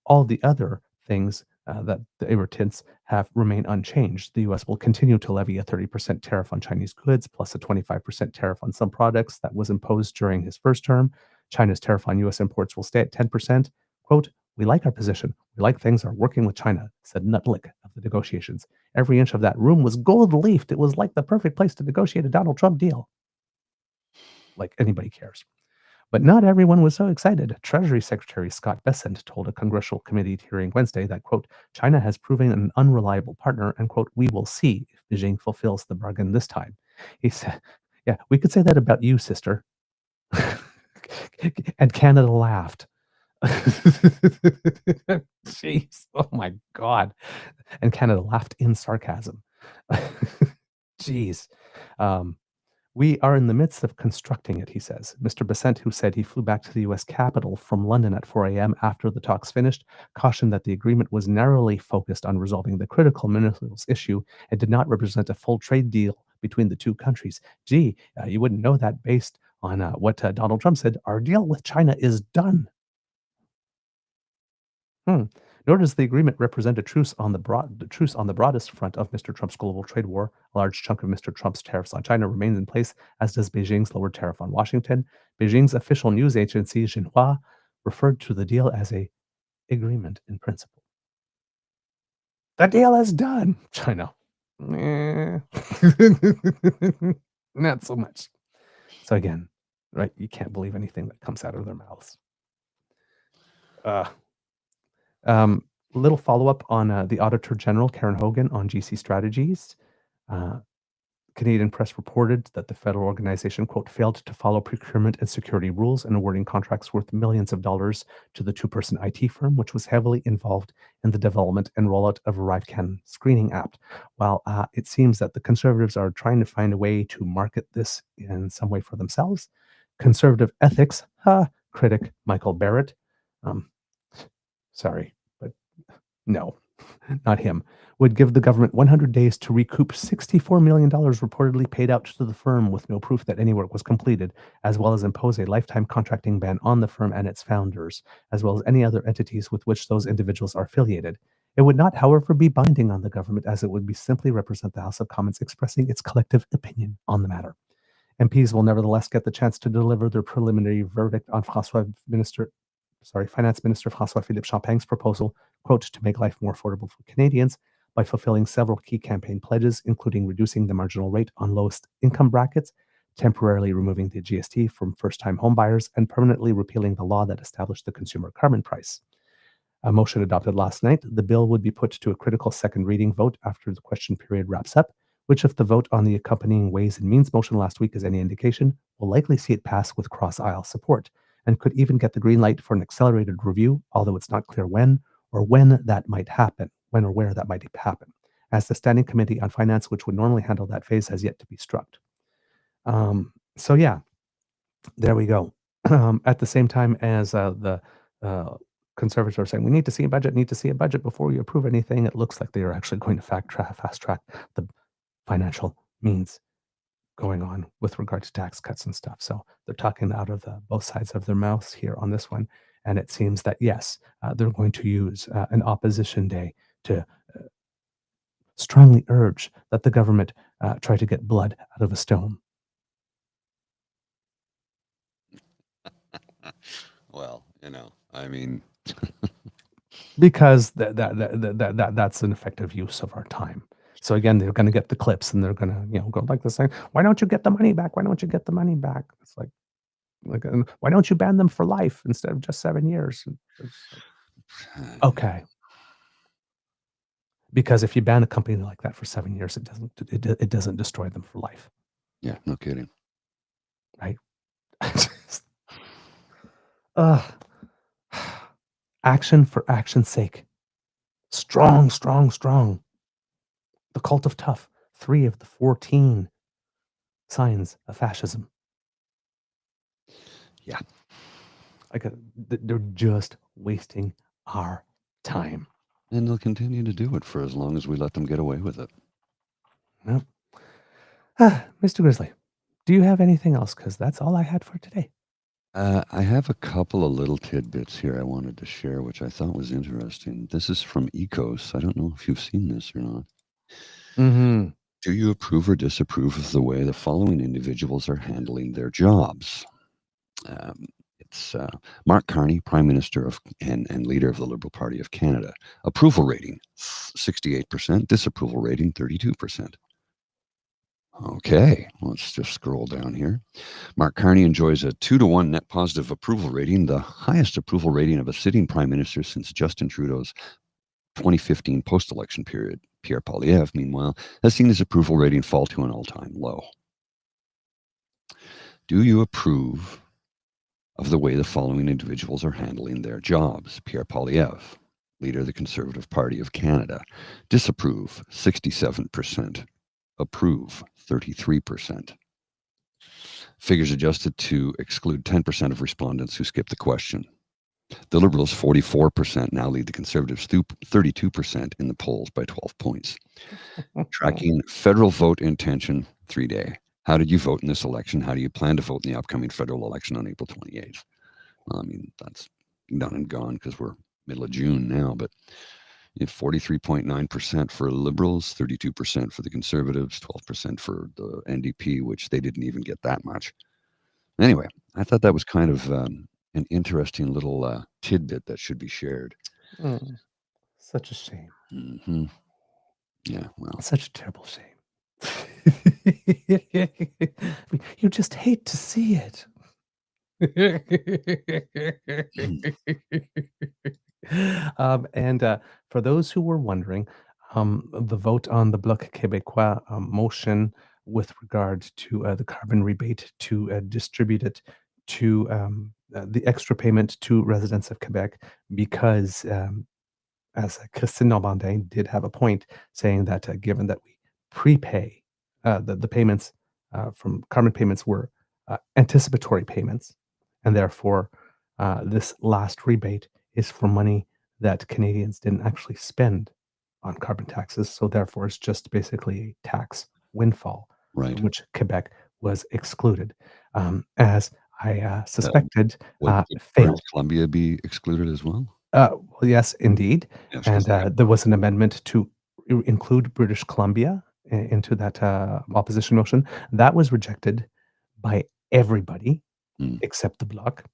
all the other things that the irritants have remained unchanged. The U.S. will continue to levy a 30% tariff on Chinese goods, plus a 25% tariff on some products that was imposed during his first term. China's tariff on U.S. imports will stay at 10%. Quote, we like our position. We like things are working with China, said Nutlick of the negotiations. Every inch of that room was gold-leafed. It was like the perfect place to negotiate a Donald Trump deal. Like anybody cares. But not everyone was so excited. Treasury Secretary Scott Bessent told a congressional committee hearing Wednesday that, quote, China has proven an unreliable partner, and, quote, we will see if Beijing fulfills the bargain this time. He said, yeah, we could say that about you, sister. And Canada laughed. Jeez, oh my God. And Canada laughed in sarcasm. Jeez. We are in the midst of constructing it, he says. Mr. Bessent, who said he flew back to the U.S. Capitol from London at 4 a.m. after the talks finished, cautioned that the agreement was narrowly focused on resolving the critical minerals issue and did not represent a full trade deal between the two countries. Gee, you wouldn't know that based on what Donald Trump said. Our deal with China is done. Nor does the agreement represent a truce on the broadest front of Mr. Trump's global trade war. A large chunk of Mr. Trump's tariffs on China remains in place, as does Beijing's lowered tariff on Washington. Beijing's official news agency, Xinhua, referred to the deal as a agreement in principle. The deal is done, China. Not so much. So again, right, you can't believe anything that comes out of their mouths. Little follow-up on the Auditor General, Karen Hogan, on GC Strategies. Canadian press reported that the federal organization, quote, failed to follow procurement and security rules in awarding contracts worth millions of dollars to the two-person IT firm, which was heavily involved in the development and rollout of ArriveCan screening app. While it seems that the Conservatives are trying to find a way to market this in some way for themselves, Conservative ethics critic Michael Barrett, sorry, but no, not him, would give the government 100 days to recoup $64 million reportedly paid out to the firm with no proof that any work was completed, as well as impose a lifetime contracting ban on the firm and its founders, as well as any other entities with which those individuals are affiliated. It would not, however, be binding on the government, as it would be simply represent the House of Commons expressing its collective opinion on the matter. MPs will nevertheless get the chance to deliver their preliminary verdict on Finance Minister François-Philippe Champagne's proposal, quote, to make life more affordable for Canadians by fulfilling several key campaign pledges, including reducing the marginal rate on lowest income brackets, temporarily removing the GST from first-time homebuyers, and permanently repealing the law that established the consumer carbon price. A motion adopted last night, the bill would be put to a critical second reading vote after the question period wraps up, which, if the vote on the accompanying Ways and Means motion last week is any indication, will likely see it pass with cross-aisle support, and could even get the green light for an accelerated review, although it's not clear when or where that might happen, as the Standing Committee on Finance, which would normally handle that phase, has yet to be struck. So yeah, there we go. At the same time as the Conservatives are saying, we need to see a budget before we approve anything, it looks like they are actually going to fast track the financial means going on with regard to tax cuts and stuff. So they're talking out of both sides of their mouths here on this one. And it seems that, yes, they're going to use an opposition day to strongly urge that the government try to get blood out of a stone. Well, I mean, because that's an effective use of our time. So again, they're going to get the clips and they're going to, go like this saying, why don't you get the money back? Why don't you get the money back? It's like why don't you ban them for life instead of just 7 years? Okay. Because if you ban a company like that for 7 years, it doesn't destroy them for life. Yeah, no kidding. Right? Action for action's sake. Strong, strong, strong. The cult of tough. 3 of the 14 signs of fascism. Yeah. They're just wasting our time. And they'll continue to do it for as long as we let them get away with it. Yep. Mr. Grizzly, do you have anything else? Because that's all I had for today. I have a couple of little tidbits here I wanted to share, which I thought was interesting. This is from Ecos. I don't know if you've seen this or not. Mm-hmm. Do you approve or disapprove of the way the following individuals are handling their jobs? It's Mark Carney, Prime Minister of and leader of the Liberal Party of Canada. Approval rating 68%, disapproval rating 32%. Okay, let's just scroll down here. Mark Carney enjoys a 2-to-1 net positive approval rating, the highest approval rating of a sitting prime minister since Justin Trudeau's 2015 post-election period. Pierre Poilievre, meanwhile, has seen his approval rating fall to an all-time low. Do you approve of the way the following individuals are handling their jobs? Pierre Poilievre, leader of the Conservative Party of Canada. Disapprove, 67%. Approve, 33%. Figures adjusted to exclude 10% of respondents who skipped the question. The Liberals, 44%, now lead the Conservatives 32% in the polls by 12 points. Tracking federal vote intention 3-day. How did you vote in this election? How do you plan to vote in the upcoming federal election on April 28th? Well, I mean, that's done and gone because we're middle of June now, but 43.9% for Liberals, 32% for the Conservatives, 12% for the NDP, which they didn't even get that much. Anyway, I thought that was kind of an interesting little tidbit that should be shared. Such a shame. Mm-hmm. Yeah, well. Such a terrible shame. You just hate to see it. And for those who were wondering, the vote on the Bloc Québécois motion with regard to the carbon rebate to distribute it to the extra payment to residents of Quebec, because as Christine Normandin did have a point saying that given that we prepay the payments from carbon payments were anticipatory payments, and therefore this last rebate is for money that Canadians didn't actually spend on carbon taxes. So therefore, it's just basically a tax windfall, right, which Quebec was excluded. As I suspected, would failed. British Columbia be excluded as well? Well, yes, indeed. Yes, And 'cause there was an amendment to include British Columbia into that opposition motion. That was rejected by everybody except the Bloc.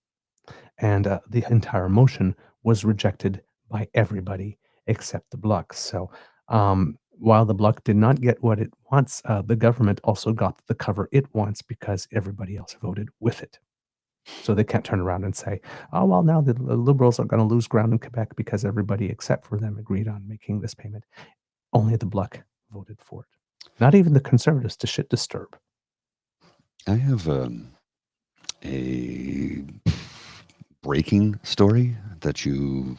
And the entire motion was rejected by everybody except the Bloc. So while the Bloc did not get what it wants, the government also got the cover it wants because everybody else voted with it. So they can't turn around and say, oh, well, now the Liberals are going to lose ground in Quebec because everybody except for them agreed on making this payment. Only the Bloc voted for it. Not even the Conservatives to shit disturb. I have a breaking story that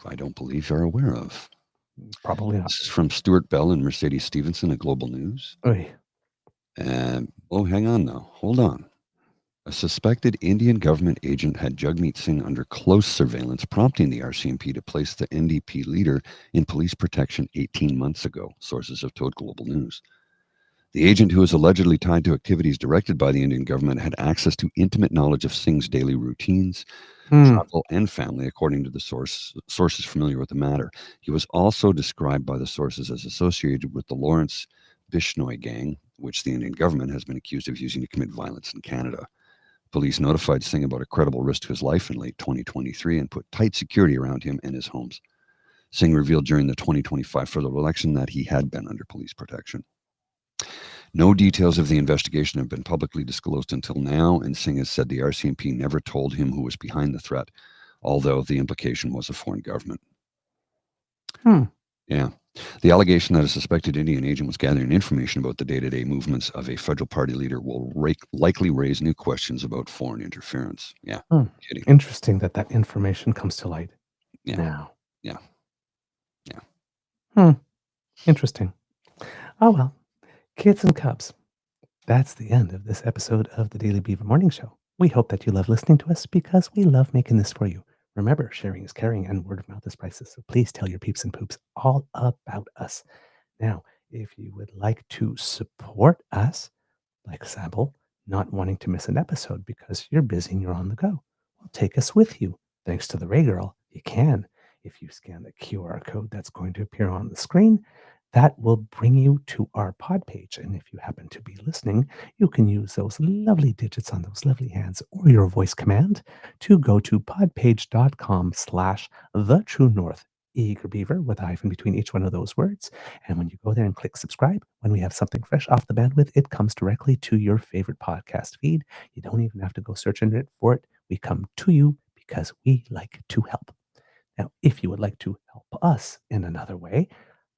I don't believe are aware of. Probably not. This is from Stuart Bell and Mercedes Stevenson at Global News. Oy. Hang on now. Hold on. A suspected Indian government agent had Jagmeet Singh under close surveillance, prompting the RCMP to place the NDP leader in police protection 18 months ago, sources have told Global News. The agent, who is allegedly tied to activities directed by the Indian government, had access to intimate knowledge of Singh's daily routines, travel, and family, according to the sources familiar with the matter. He was also described by the sources as associated with the Lawrence Bishnoi gang, which the Indian government has been accused of using to commit violence in Canada. Police notified Singh about a credible risk to his life in late 2023 and put tight security around him and his homes. Singh revealed during the 2025 federal election that he had been under police protection. No details of the investigation have been publicly disclosed until now, and Singh has said the RCMP never told him who was behind the threat, although the implication was a foreign government. Yeah. The allegation that a suspected Indian agent was gathering information about the day-to-day movements of a federal party leader will likely raise new questions about foreign interference. Yeah. Kidding. Interesting that information comes to light now. Yeah. Interesting. Oh, well. Kids and cubs, that's the end of this episode of the Daily Beaver Morning Show. We hope that you love listening to us because we love making this for you. Remember, sharing is caring and word of mouth is priceless. So please tell your peeps and poops all about us. Now, if you would like to support us, like example, not wanting to miss an episode because you're busy and you're on the go, well, take us with you. Thanks to the Ray Girl, you can. If you scan the QR code that's going to appear on the screen, that will bring you to our pod page. And if you happen to be listening, you can use those lovely digits on those lovely hands or your voice command to go to podpage.com/the true north eager beaver with a hyphen between each one of those words. And when you go there and click subscribe, when we have something fresh off the bandwidth, it comes directly to your favorite podcast feed. You don't even have to go searching it for it. We come to you because we like to help. Now, if you would like to help us in another way,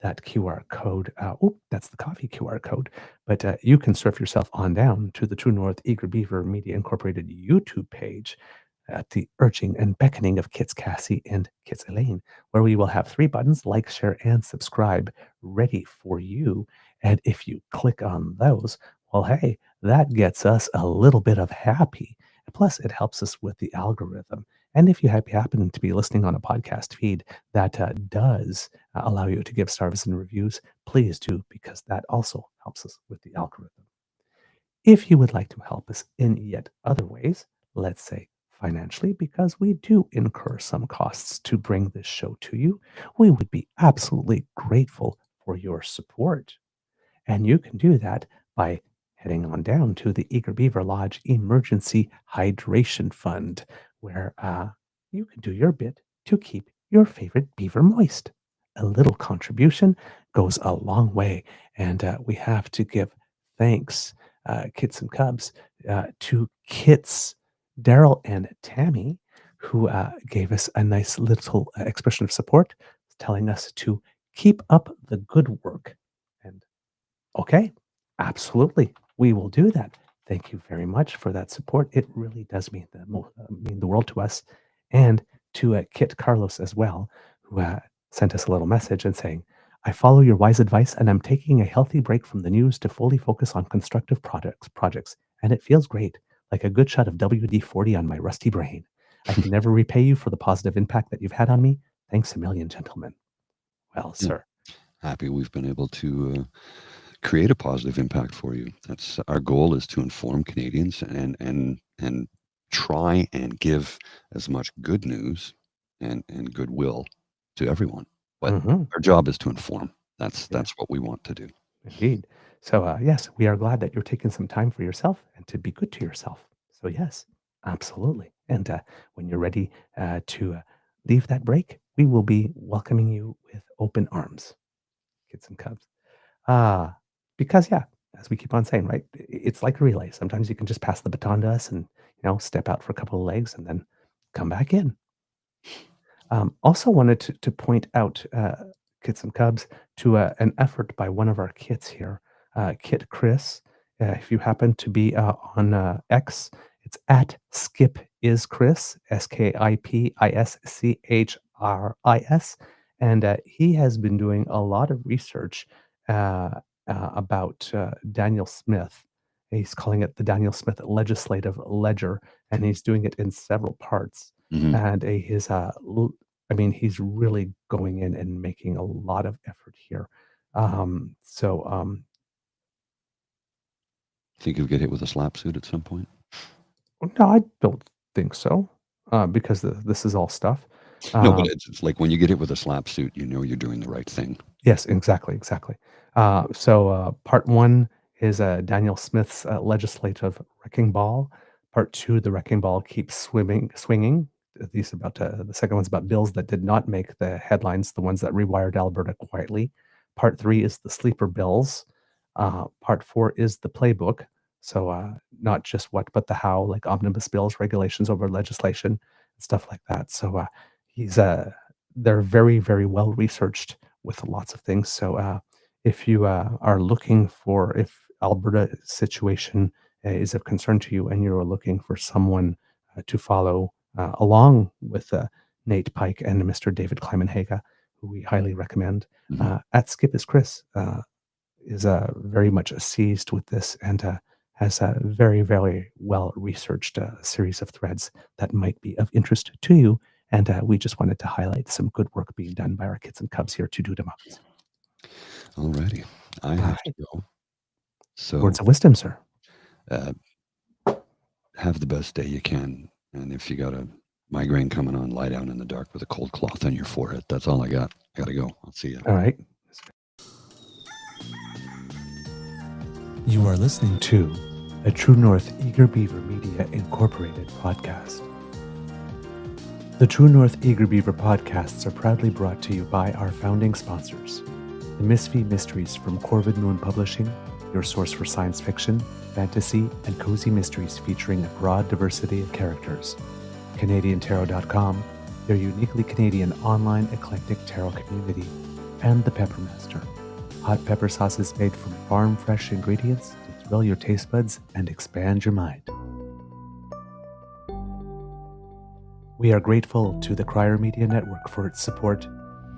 that QR code, that's the coffee QR code, but you can surf yourself on down to the True North Eager Beaver Media Incorporated YouTube page at the urging and beckoning of Kits Cassie and Kits Elaine, where we will have 3 buttons, like, share, and subscribe, ready for you. And if you click on those, well, hey, that gets us a little bit of happy. Plus, it helps us with the algorithm. And if you happen to be listening on a podcast feed that does allow you to give stars and reviews, please do, because that also helps us with the algorithm. If you would like to help us in yet other ways, let's say financially, because we do incur some costs to bring this show to you, we would be absolutely grateful for your support. And you can do that by heading on down to the Eager Beaver Lodge Emergency Hydration Fund, where you can do your bit to keep your favorite beaver moist. A little contribution goes a long way, and we have to give thanks, Kits and Cubs, to Kits, Daryl, and Tammy, who gave us a nice little expression of support, telling us to keep up the good work. And okay, absolutely. We will do that. Thank you very much for that support. It really does mean the world to us, and to Kit Carlos as well, who sent us a little message and saying, "I follow your wise advice, and I'm taking a healthy break from the news to fully focus on constructive projects, and it feels great, like a good shot of WD-40 on my rusty brain. I can never repay you for the positive impact that you've had on me. Thanks a million, gentlemen." Well, Yeah. sir. Happy we've been able to create a positive impact for you. That's our goal, is to inform Canadians and try and give as much good news and goodwill to everyone. But Mhm. our job is to inform. That's Yeah. what we want to do. Indeed. So, yes, we are glad that you're taking some time for yourself and to be good to yourself. So, yes, absolutely. And when you're ready to leave that break, we will be welcoming you with open arms, kids and cubs. Uh, because, yeah, as we keep on saying, right, it's like a relay. Sometimes you can just pass the baton to us and, step out for a couple of legs and then come back in. Also wanted to point out, Kits and Cubs, to an effort by one of our kits here, Kit Chris. If you happen to be on X, it's at skipischris, SKIPISCHRIS, and he has been doing a lot of research about Danielle Smith. He's calling it the Danielle Smith Legislative Ledger, and he's doing it in several parts. Mhm. And he's really going in and making a lot of effort here. So, Think you'll get hit with a slap suit at some point? no, I don't think so, because this is all stuff. No, but Um, it's like when you get hit with a slap suit, you know you're doing the right thing. Yes, exactly. So, part 1 is Daniel Smith's legislative wrecking ball. Part 2, the wrecking ball keeps swinging. The second one's about bills that did not make the headlines, the ones that rewired Alberta quietly. Part 3 is the sleeper bills. Part 4 is the playbook. So, not just what, but the how, like omnibus bills, regulations over legislation, stuff like that. So, he's they're very, very well researched with lots of things. So, if you are looking for, if Alberta situation is of concern to you and you're looking for someone to follow along with Nate Pike and Mr. David Kleiman-Haga, who we highly recommend, Mhm. at Skip is Chris is very much seized with this and has a very, very well researched series of threads that might be of interest to you. And we just wanted to highlight some good work being done by our kids and cubs here to do democracy. Alrighty. I All have to right. go. So Words of wisdom, sir. have the best day you can. And if you got a migraine coming on, lie down in the dark with a cold cloth on your forehead. That's all I got. I got to go. I'll see you. All right. You are listening to a True North Eager Beaver Media Incorporated podcast. The True North Eager Beaver podcasts are proudly brought to you by our founding sponsors, the Misfit Mysteries from Corvid Moon Publishing, your source for science fiction, fantasy, and cozy mysteries featuring a broad diversity of characters, CanadianTarot.com, their uniquely Canadian online eclectic tarot community, and the Peppermaster, hot pepper sauces made from farm-fresh ingredients to thrill your taste buds and expand your mind. We are grateful to the Crier Media Network for its support,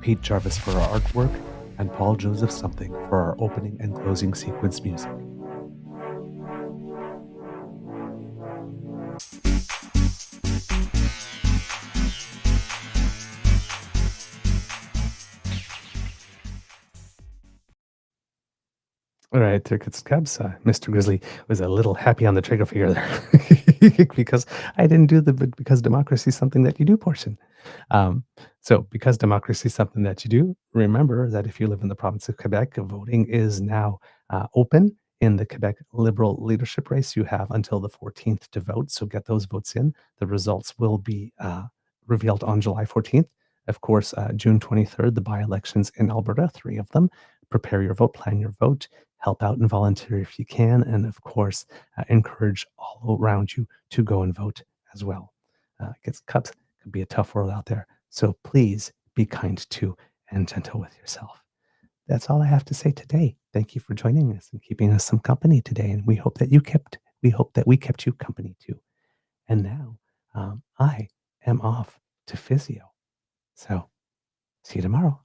Pete Jarvis for our artwork, and Paul Joseph Something for our opening and closing sequence music. All right, there gets Cubs. Mr. Grizzly was a little happy on the trigger finger there because I didn't do the because democracy is something that you do portion. So because democracy is something that you do, remember that if you live in the province of Quebec, voting is now open in the Quebec Liberal leadership race. You have until the 14th to vote, so get those votes in. The results will be revealed on July 14th. Of course, June 23rd, the by-elections in Alberta, 3 of them. Prepare your vote, plan your vote, help out and volunteer if you can, and of course, encourage all around you to go and vote as well. Because Cubs can be a tough world out there, so please be kind to and gentle with yourself. That's all I have to say today. Thank you for joining us and keeping us some company today, and we hope that we kept you company too. And now, I am off to physio. So, see you tomorrow.